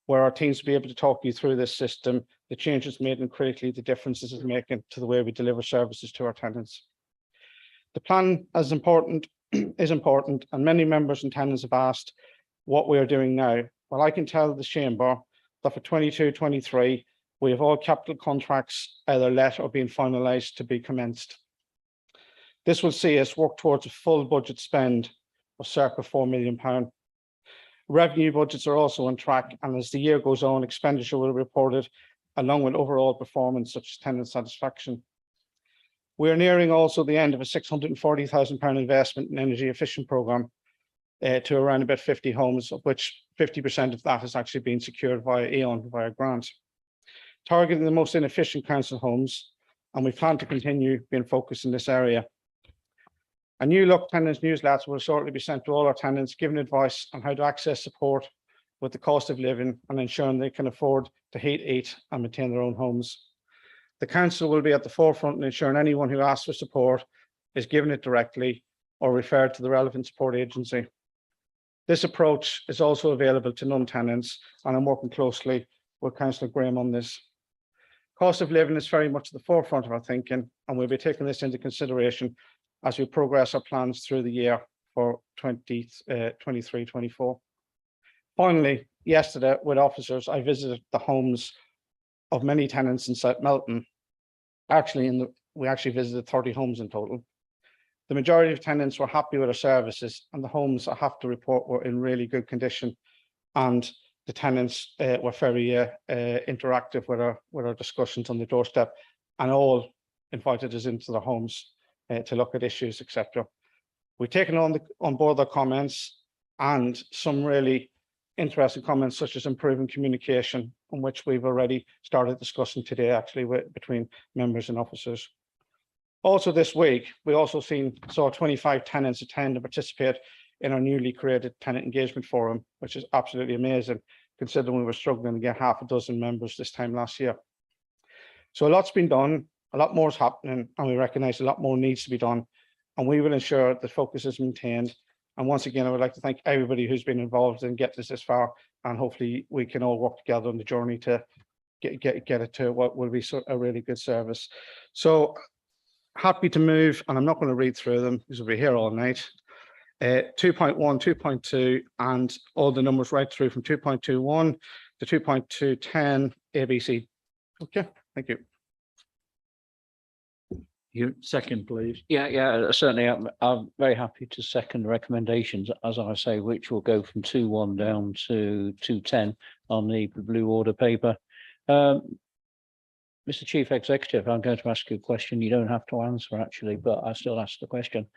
where our teams will be able to talk you through this system, the changes made, and critically the differences it's making to the way we deliver services to our tenants. The plan is important, and many members and tenants have asked what we are doing now. Well, I can tell the chamber that for 22-23, we have all capital contracts either let or being finalised to be commenced. This will see us work towards a full budget spend of circa £4 million. Revenue budgets are also on track, and as the year goes on, expenditure will be reported along with overall performance such as tenant satisfaction. We are nearing also the end of a £640,000 investment in energy efficient programme to around about 50 homes, of which 50% of that has actually been secured via E.ON via grant. Targeting the most inefficient council homes, and we plan to continue being focused in this area. A new look tenants newsletter will shortly be sent to all our tenants, giving advice on how to access support with the cost of living and ensuring they can afford to heat, eat and maintain their own homes. The council will be at the forefront in ensuring anyone who asks for support is given it directly or referred to the relevant support agency. This approach is also available to non-tenants, and I'm working closely with Councillor Graham on this. Cost of living is very much at the forefront of our thinking, and we'll be taking this into consideration as we progress our plans through the year for 23-24. Finally, yesterday with officers, I visited the homes of many tenants in South Melton. We actually visited 30 homes in total. The majority of tenants were happy with our services, and the homes, I have to report, were in really good condition, and the tenants were very interactive with our discussions on the doorstep, and all invited us into their homes to look at issues, etc. We've taken on board their comments, and some really interesting comments such as improving communication, on which we've already started discussing today actually between members and officers. Also this week, we also saw 25 tenants attend and participate in our newly created tenant engagement forum, which is absolutely amazing, considering we were struggling to get half a dozen members this time last year. So a lot's been done, a lot more is happening, and we recognise a lot more needs to be done, and we will ensure that focus is maintained. And once again, I would like to thank everybody who's been involved in getting us this far, and hopefully we can all work together on the journey to get it to what will be a really good service. So happy to move, and I'm not going to read through them because we'll be here all night. 2.1, 2.2, and all the numbers right through from 2.21 to 2.210 ABC. Okay, thank you. You second, please. Yeah, certainly. I'm very happy to second the recommendations, as I say, which will go from 2.1 down to 2.10 on the blue order paper. Mr. Chief Executive, I'm going to ask you a question. You don't have to answer actually, but I still ask the question.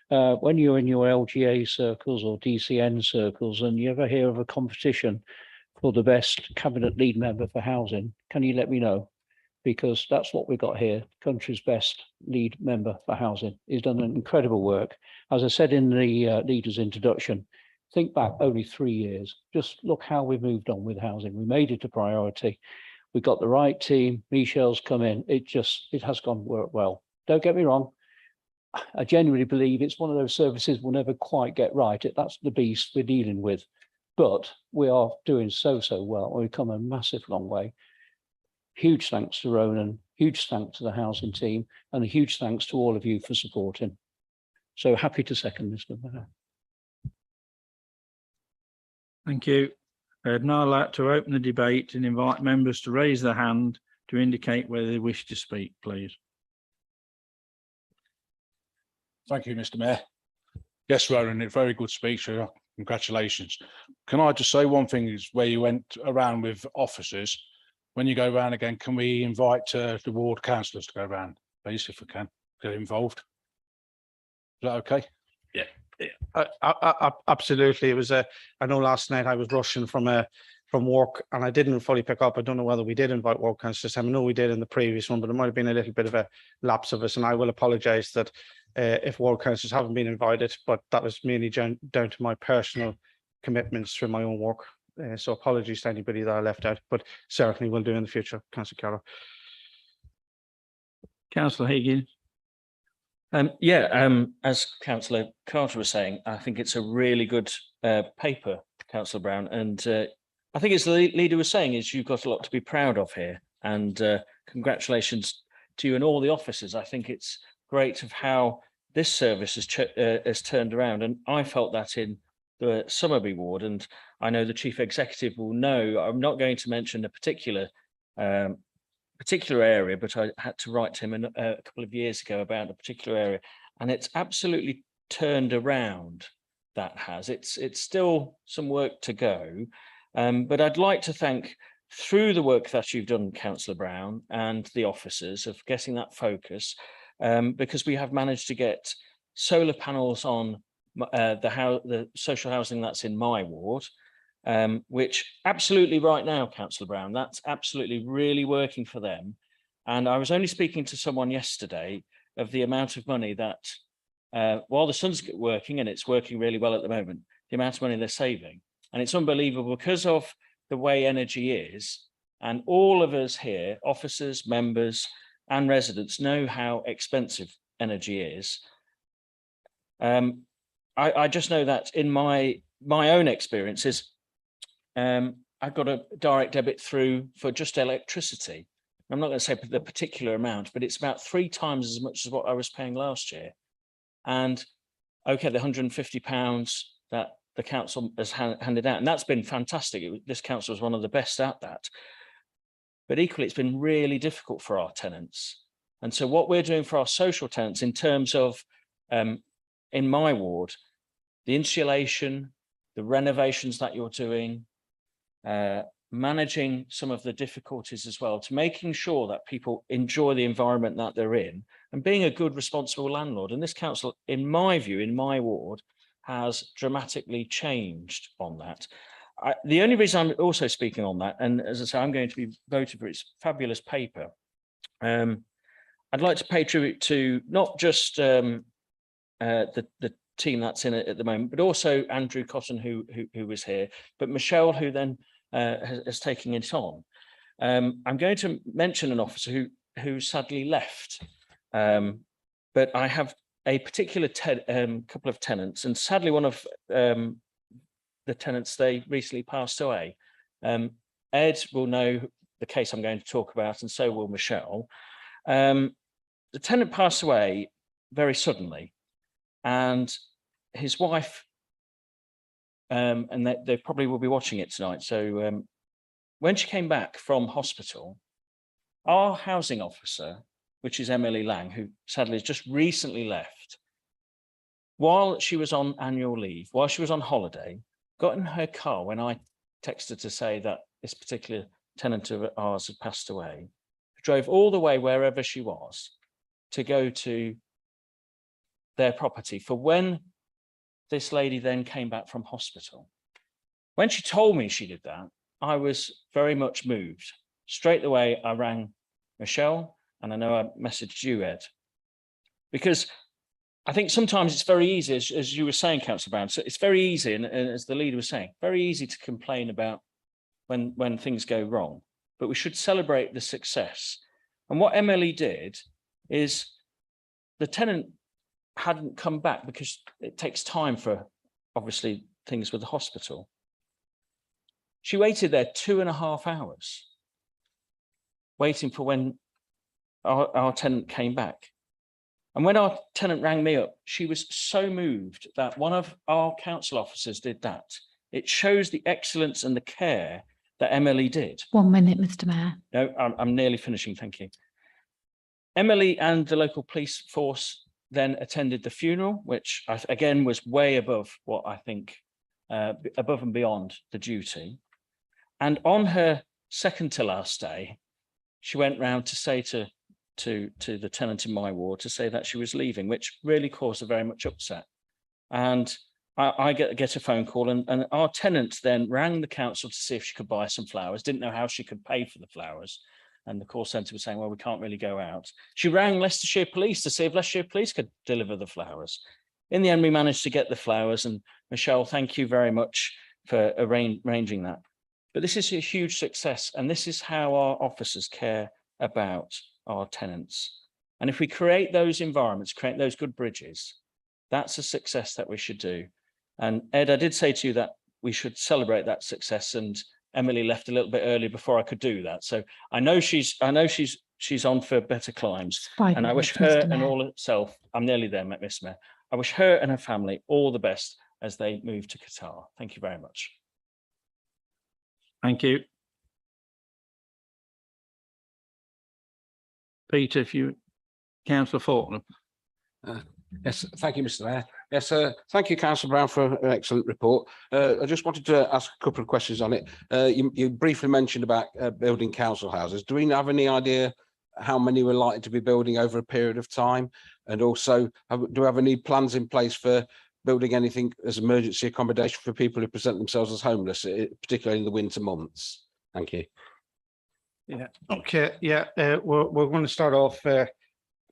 When you're in your LGA circles or DCN circles and you ever hear of a competition for the best cabinet lead member for housing, can you let me know? Because that's what we've got here. Country's best lead member for housing. He's done an incredible work. As I said in the leader's introduction, think back only 3 years. Just look how we've moved on with housing. We made it a priority. We got the right team. Michelle's come in. It has gone work well. Don't get me wrong. I genuinely believe it's one of those services we'll never quite get right. That's the beast we're dealing with. But we are doing so well. We've come a massive long way. Huge thanks to Ronan, huge thanks to the housing team, and a huge thanks to all of you for supporting. So happy to second this, Mr. Mayor. Thank you. I'd now like to open the debate and invite members to raise their hand to indicate whether they wish to speak, please. Thank you, Mr. Mayor. Yes, Ronan, a very good speech. Congratulations. Can I just say one thing is where you went around with officers, when you go around again, can we invite the ward councillors to go around, please, if we can, get involved? Is that okay? Absolutely. It was I know last night I was rushing from work and I didn't fully pick up. I don't know whether we did invite ward councillors. I know we did in the previous one, but it might have been a little bit of a lapse of us, and I will apologise that if ward councillors haven't been invited, but that was mainly down to my personal commitments through my own work. So apologies to anybody that I left out, but certainly will do in the future, Councillor Carroll. Councillor Higgins. As Councillor Carter was saying, I think it's a really good paper, Councillor Brown, and I think as the leader was saying, is you've got a lot to be proud of here, and congratulations to you and all the officers. I think it's great of how this service has turned around, and I felt that in the Somerby ward, and I know the chief executive will know. I'm not going to mention a particular area, but I had to write to him a couple of years ago about a particular area, and it's absolutely turned around. That has it's still some work to go, but I'd like to thank, through the work that you've done, Councillor Brown, and the officers of getting that focus, because we have managed to get solar panels on the social housing that's in my ward. Which absolutely right now, Councillor Brown, that's absolutely really working for them. And I was only speaking to someone yesterday of the amount of money that, while the sun's working, and it's working really well at the moment, the amount of money they're saving. And it's unbelievable because of the way energy is. And all of us here, officers, members, and residents, know how expensive energy is. I just know that in my own experiences, I've got a direct debit through for just electricity. I'm not going to say the particular amount, but it's about 3 times as much as what I was paying last year. And okay, the £150 that the council has handed out, and that's been fantastic. This council was one of the best at that. But equally, it's been really difficult for our tenants. And so what we're doing for our social tenants in terms of, in my ward, the insulation, the renovations that you're doing, managing some of the difficulties as well, to making sure that people enjoy the environment that they're in, and being a good, responsible landlord. And this council, in my view, in my ward, has dramatically changed on that. The only reason I'm also speaking on that, and as I say, I'm going to be voting for its fabulous paper. I'd like to pay tribute to not just the team that's in it at the moment, but also Andrew Cotton, who was here, but Michelle, who then has taken it on. I'm going to mention an officer who sadly left, but I have a particular couple of tenants, and sadly one of the tenants, they recently passed away. Ed will know the case I'm going to talk about, and so will Michelle. The tenant passed away very suddenly, and his wife, and they probably will be watching it tonight. So when she came back from hospital, our housing officer, which is Emily Lang, who sadly has just recently left, while she was on annual leave, while she was on holiday, got in her car when I texted to say that this particular tenant of ours had passed away, drove all the way wherever she was to go to their property for when this lady then came back from hospital. When she told me she did that, I was very much moved. Straight away, I rang Michelle, and I know I messaged you, Ed, because I think sometimes it's very easy, as you were saying, Councillor Brown, so it's very easy, and as the leader was saying, very easy to complain about when things go wrong, but we should celebrate the success. And what Emily did is, the tenant hadn't come back because it takes time for, obviously, things with the hospital. She waited there 2.5 hours, waiting for when our tenant came back. And when our tenant rang me up, she was so moved that one of our council officers did that. It shows the excellence and the care that Emily did. 1 minute, Mr. Mayor. No, I'm nearly finishing, thank you. Emily and the local police force then attended the funeral, which again was way above what I think, above and beyond the duty. And on her second to last day, she went round to say to the tenant in my ward to say that she was leaving, which really caused her very much upset. And I get a phone call, and our tenant then rang the council to see if she could buy some flowers, didn't know how she could pay for the flowers. And the call centre was saying, well, we can't really go out. She rang Leicestershire Police to see if Leicestershire Police could deliver the flowers. In the end, we managed to get the flowers, and Michelle, thank you very much for arranging that. But this is a huge success, and this is how our officers care about our tenants. And if we create those environments, create those good bridges, that's a success that we should do. And Ed, I did say to you that we should celebrate that success, and Emily left a little bit early before I could do that. So I know she's on for better climbs. And I wish her and all herself, I'm nearly there, Mr. Mayor. I wish her and her family all the best as they move to Qatar. Thank you very much. Thank you. Peter, Councillor Fortnum. Yes, thank you, Mr. Mayor. Yes, thank you, Councillor Brown, for an excellent report. I just wanted to ask a couple of questions on it. You briefly mentioned about building council houses. Do we have any idea how many we're likely to be building over a period of time? And also, do we have any plans in place for building anything as emergency accommodation for people who present themselves as homeless, particularly in the winter months? Thank you. Yeah, okay, yeah, we're going to start off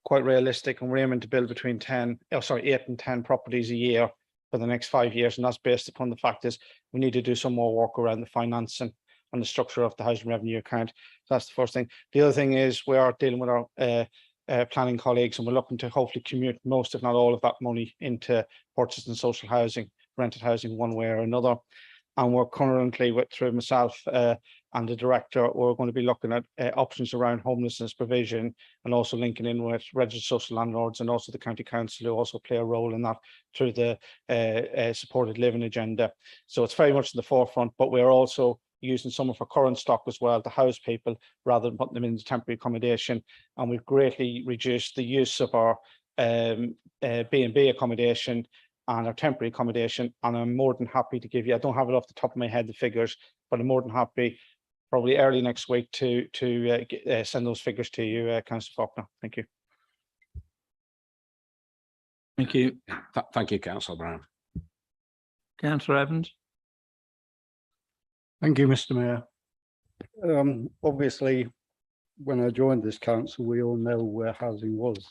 quite realistic, and we're aiming to build between 8 and 10 properties a year for the next 5 years, and that's based upon the fact is we need to do some more work around the financing and the structure of the housing revenue account. So that's the first thing. The other thing is we are dealing with our planning colleagues, and we're looking to hopefully commute most, if not all, of that money into purchasing social housing, rented housing, one way or another. And we're currently, through myself and the director, we're going to be looking at options around homelessness provision, and also linking in with registered social landlords and also the county council, who also play a role in that through the supported living agenda. So it's very much in the forefront, but we're also using some of our current stock as well to house people rather than putting them into temporary accommodation. And we've greatly reduced the use of our B&B accommodation and our temporary accommodation. And I'm more than happy to give you, I don't have it off the top of my head, the figures, but I'm more than happy probably early next week to send those figures to you, Councillor Faulkner. Thank you. Thank you. Thank you, Councillor Brown. Councillor Evans. Thank you, Mr. Mayor. Obviously, when I joined this council, we all know where housing was.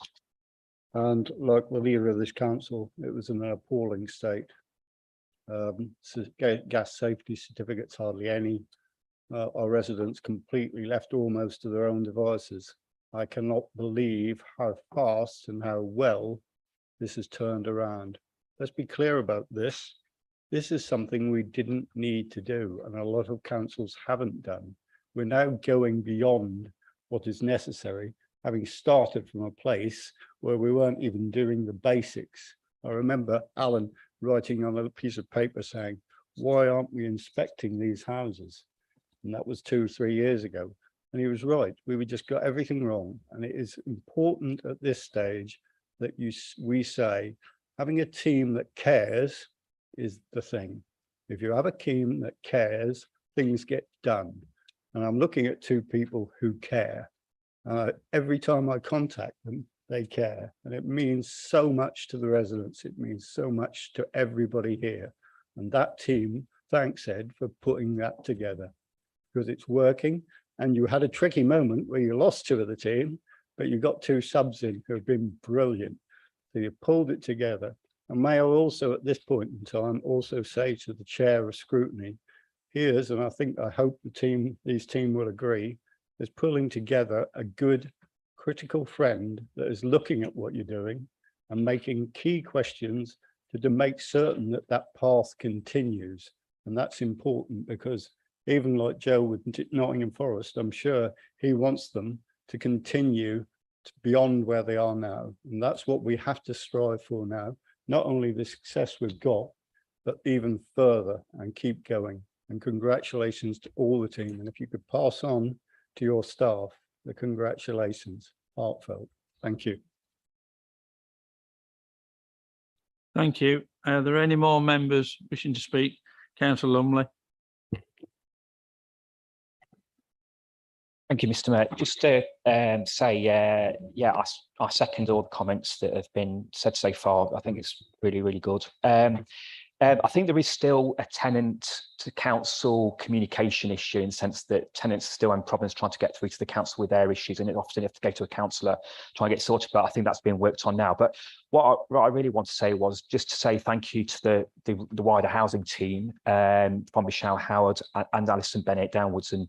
And like the leader of this council, it was in an appalling state. So gas safety certificates, hardly any. Our residents completely left almost to their own devices. I cannot believe how fast and how well this has turned around. Let's be clear about this. This is something we didn't need to do, and a lot of councils haven't done. We're now going beyond what is necessary, having started from a place where we weren't even doing the basics. I remember Alan writing on a piece of paper saying, why aren't we inspecting these houses? And that was 2 or 3 years ago. And he was right. We just got everything wrong. And it is important at this stage that we say having a team that cares is the thing. If you have a team that cares, things get done. And I'm looking at 2 people who care. Every time I contact them, they care. And it means so much to the residents. It means so much to everybody here. And that team, thanks Ed for putting that together, because it's working. And you had a tricky moment where you lost 2 of the team, but you got 2 subs in who have been brilliant. So you pulled it together. And may I also at this point in time also say to the chair of scrutiny, here's, and I hope these team will agree, is pulling together a good critical friend that is looking at what you're doing and making key questions to make certain that that path continues. And that's important, because even like Joe with Nottingham Forest, I'm sure he wants them to continue beyond where they are now. And that's what we have to strive for now. Not only the success we've got, but even further, and keep going. And congratulations to all the team. And if you could pass on to your staff the congratulations, heartfelt. Thank you. Thank you. Are there any more members wishing to speak? Councillor Lumley. Thank you, Mr. Mayor. Just to say, yeah, I second all the comments that have been said so far. I think it's really, really good. I think there is still a tenant to council communication issue in the sense that tenants still have problems trying to get through to the council with their issues, and it often have to go to a councillor try and get sorted. But I think that's being worked on now. But what I really want to say was just to say thank you to the wider housing team, from Michelle Howard and Alison Bennett downwards, and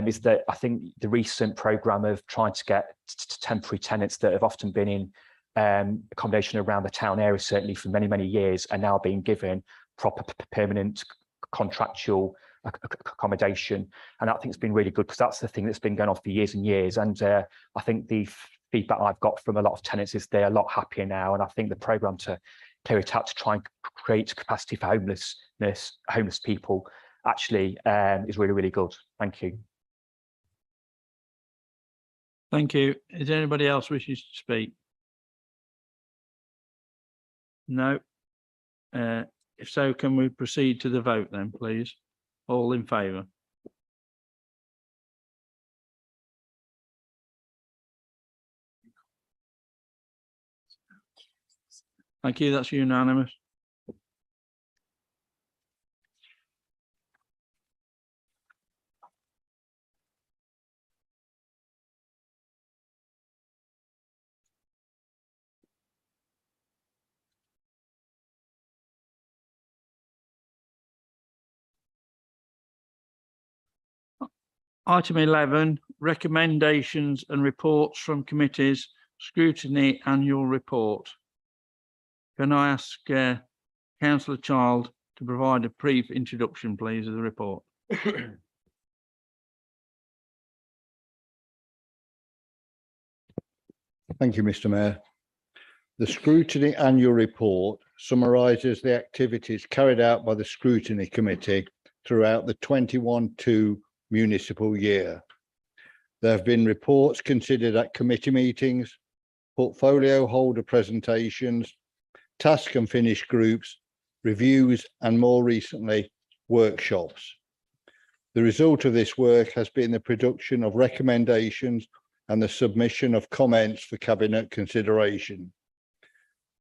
is that I think the recent programme of trying to get temporary tenants that have often been in accommodation around the town area, certainly for many, many years, are now being given proper permanent contractual accommodation. And I think it's been really good because that's the thing that's been going on for years and years. And I think the feedback I've got from a lot of tenants is they're a lot happier now. And I think the programme to clear it out to try and create capacity for homeless people actually is really, really good. Thank you. Thank you. Is there anybody else wishes to speak? No. If so, can we proceed to the vote then, please? All in favour? Thank you. That's unanimous. Item 11, recommendations and reports from committees, scrutiny annual report. Can I ask Councillor Child to provide a brief introduction, please, of the report? Thank you, Mr. Mayor. The Scrutiny Annual Report summarises the activities carried out by the Scrutiny Committee throughout the 21-2 municipal year. There have been reports considered at committee meetings, portfolio holder presentations, task and finish groups, reviews, and more recently, workshops. The result of this work has been the production of recommendations and the submission of comments for cabinet consideration.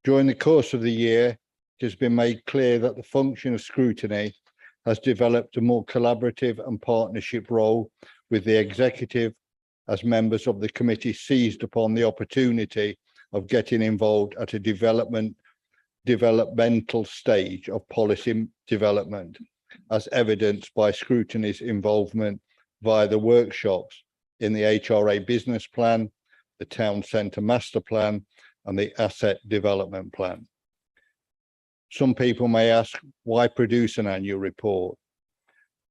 During the course of the year, it has been made clear that the function of scrutiny has developed a more collaborative and partnership role with the executive, as members of the committee seized upon the opportunity of getting involved at a developmental stage of policy development, as evidenced by scrutiny's involvement via the workshops in the HRA business plan, the town centre master plan, and the asset development plan. Some people may ask, why produce an annual report?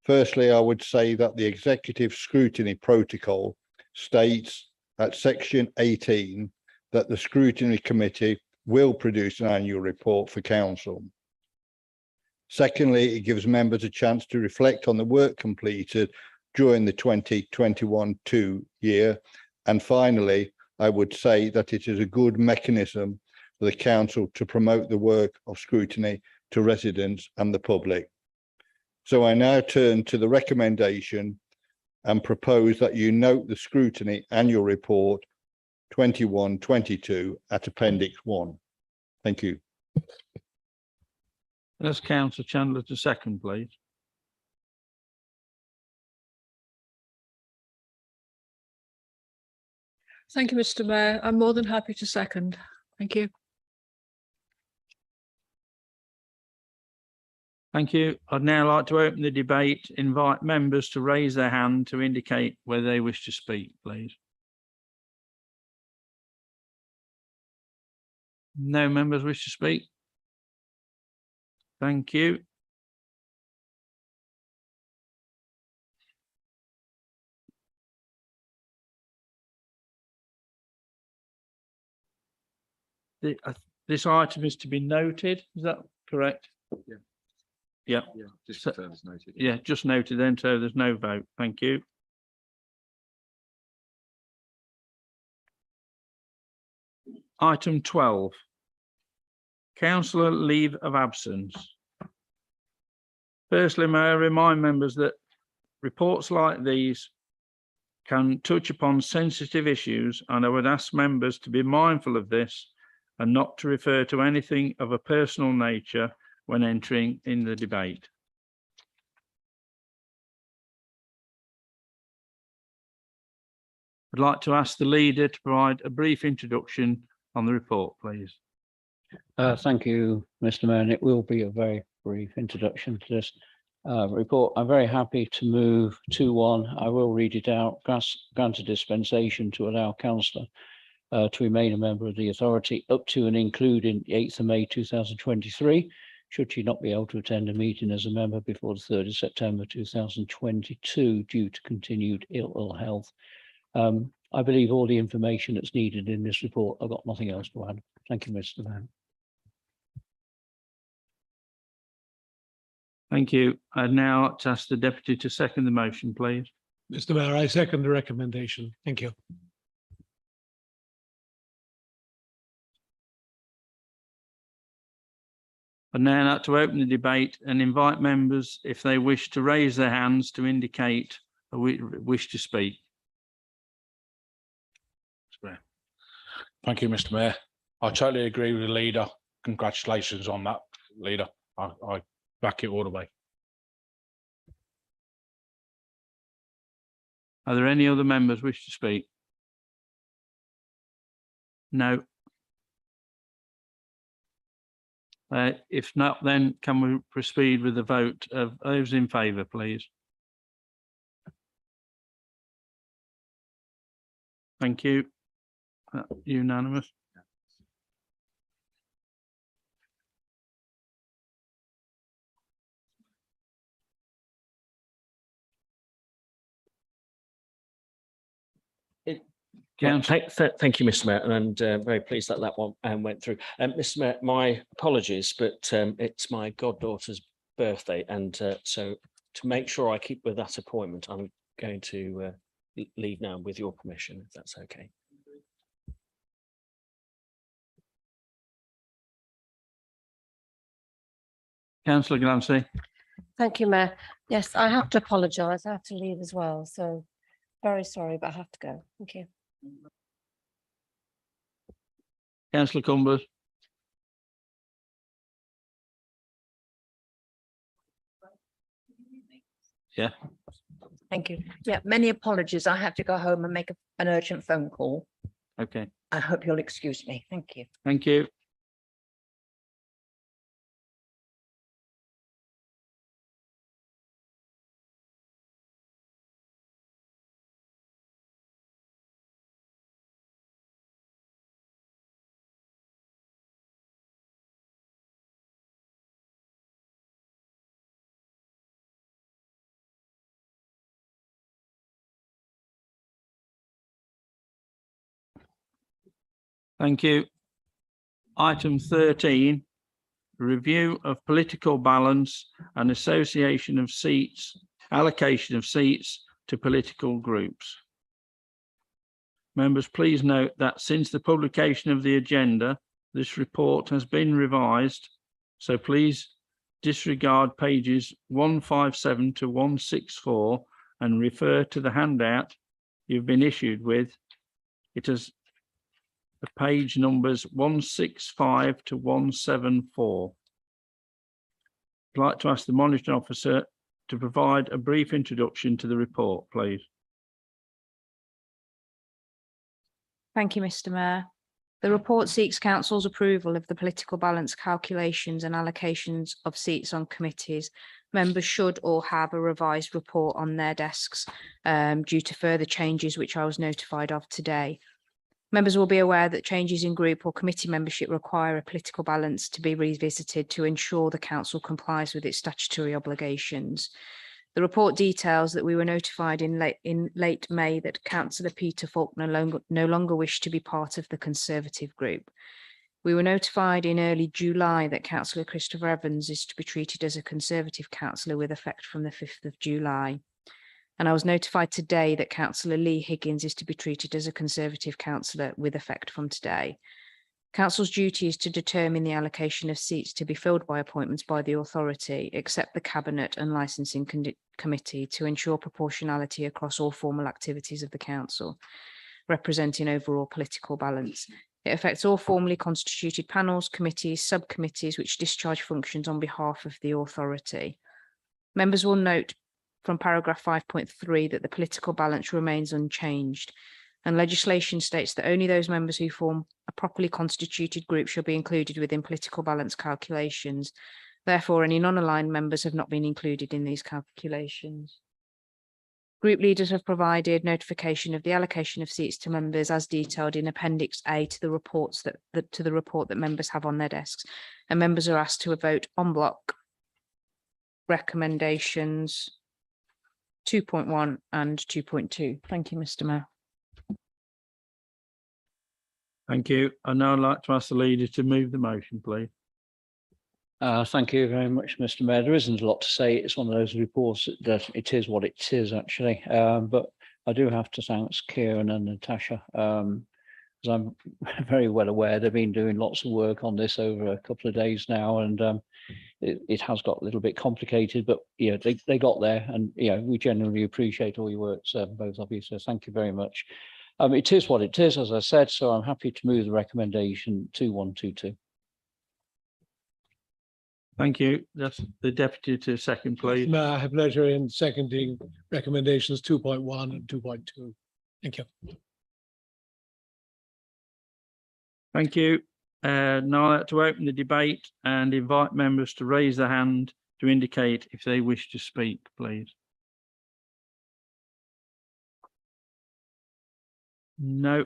Firstly, I would say that the executive scrutiny protocol states at section 18 that the scrutiny committee will produce an annual report for council. Secondly, it gives members a chance to reflect on the work completed during the 2021-2 year. And finally, I would say that it is a good mechanism for the council to promote the work of scrutiny to residents and the public. So I now turn to the recommendation and propose that you note the scrutiny annual report 21-22 at Appendix 1. Thank you. Let's Councillor Chandler to second, please. Thank you, Mr. Mayor. I'm more than happy to second. Thank you. Thank you. I'd now like to open the debate, invite members to raise their hand to indicate whether they wish to speak, please. No members wish to speak. Thank you. This item is to be noted, is that correct? Yeah. Yeah. Yeah, just confirm it's noted. Yeah, just noted then, so there's no vote. Thank you. Item 12. Councillor leave of absence. Firstly, may I remind members that reports like these can touch upon sensitive issues, and I would ask members to be mindful of this and not to refer to anything of a personal nature when entering in the debate. I'd like to ask the leader to provide a brief introduction on the report, please. Thank you, Mr. Mayor, and it will be a very brief introduction to this report. I'm very happy to move 2.1. I will read it out. Grant a dispensation to allow Councillor to remain a member of the authority up to and including the 8th of May 2023, should she not be able to attend a meeting as a member before the 3rd of September 2022 due to continued ill health. I believe all the information that's needed in this report. I've got nothing else to add. Thank you, Mr. Mayor. Thank you. I'd now like to ask the deputy to second the motion, please. Mr. Mayor, I second the recommendation. Thank you. I'd now like to open the debate and invite members, if they wish to raise their hands, to indicate a wish to speak. Thank you, Mr. Mayor. I totally agree with the leader. Congratulations on that, leader. I back it all the way. Are there any other members wish to speak? No. If not, then can we proceed with the vote of those in favour, please? Thank you. Unanimous. Thank you, Mr. Mayor, and very pleased that that one went through. Mr. Mayor, my apologies, but it's my goddaughter's birthday, and so to make sure I keep with that appointment, I'm going to leave now with your permission, if that's okay. Councillor Glancy. Thank you, Mayor. Yes, I have to apologise. I have to leave as well. So very sorry, but I have to go. Thank you. Councillor Cumbers. Yeah. Thank you. Yeah, many apologies. I have to go home and make an urgent phone call. Okay. I hope you'll excuse me. Thank you. Thank you. Thank you. Item 13, review of political balance and association of seats, allocation of seats to political groups. Members, please note that since the publication of the agenda, this report has been revised, so please disregard pages 157 to 164 and refer to the handout you've been issued with. It has the page numbers 165 to 174. I'd like to ask the monitoring officer to provide a brief introduction to the report, please. Thank you, Mr. Mayor. The report seeks Council's approval of the political balance calculations and allocations of seats on committees. Members should all have a revised report on their desks due to further changes which I was notified of today. Members will be aware that changes in group or committee membership require a political balance to be revisited to ensure the council complies with its statutory obligations. The report details that we were notified in late May that Councillor Peter Faulkner no longer wished to be part of the Conservative group. We were notified in early July that Councillor Christopher Evans is to be treated as a Conservative councillor with effect from the 5th of July. And I was notified today that Councillor Lee Higgins is to be treated as a Conservative councillor with effect from today. Council's duty is to determine the allocation of seats to be filled by appointments by the authority, except the Cabinet and Licensing Committee, to ensure proportionality across all formal activities of the council, representing overall political balance. It affects all formally constituted panels, committees, subcommittees which discharge functions on behalf of the authority. Members will note from paragraph 5.3 that the political balance remains unchanged, and legislation states that only those members who form a properly constituted group shall be included within political balance calculations. Therefore, any non-aligned members have not been included in these calculations. Group leaders have provided notification of the allocation of seats to members as detailed in Appendix A to the reports to the report that members have on their desks, and members are asked to vote en bloc recommendations 2.1 and 2.2. Thank you, Mr. Mayor. Thank you. I'd now like to ask the leader to move the motion, please. Thank you very much, Mr. Mayor. There isn't a lot to say. It's one of those reports that it is what it is, actually. But I do have to thank Kieran and Natasha, because I'm very well aware they've been doing lots of work on this over a couple of days now, and it has got a little bit complicated, but they got there, and we genuinely appreciate all your work, both of you. So thank you very much. It is what it is, as I said, so I'm happy to move the recommendation 2122. Thank you. That's the deputy to second, please. Mayor, I have pleasure in seconding recommendations 2.1 and 2.2. Thank you. Thank you. Now I'd like to open the debate and invite members to raise their hand to indicate if they wish to speak, please. No.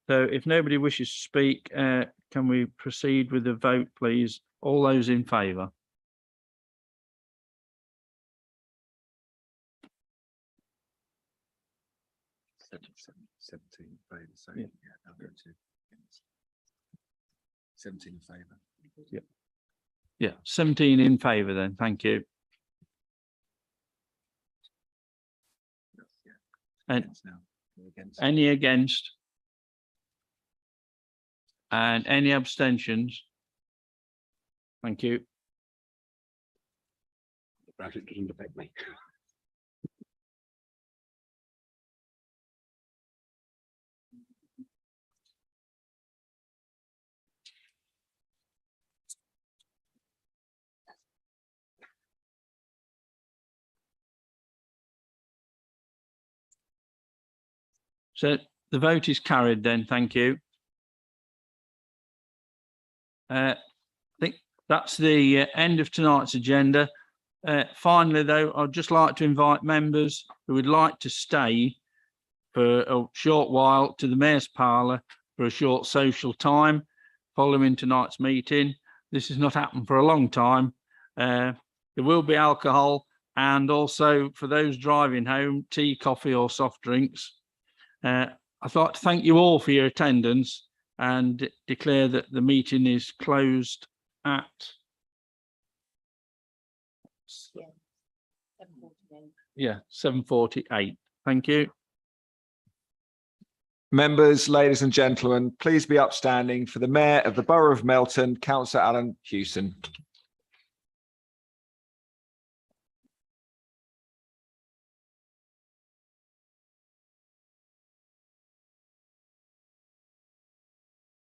So if nobody wishes to speak, can we proceed with the vote, please? All those in favour? Yeah. 17 in favour. Yeah, 17 in favour then, thank you. And any against? And any abstentions? Thank you. It doesn't affect me. So the vote is carried then, thank you. I think that's the end of tonight's agenda. Finally, though, I'd just like to invite members who would like to stay for a short while to the Mayor's Parlour for a short social time following tonight's meeting. This has not happened for a long time. There will be alcohol, and also for those driving home, tea, coffee or soft drinks. I'd like to thank you all for your attendance and declare that the meeting is closed at 7:48. Thank you. Members, ladies and gentlemen, please be upstanding for the Mayor of the Borough of Melton, Councillor Alan Hewson.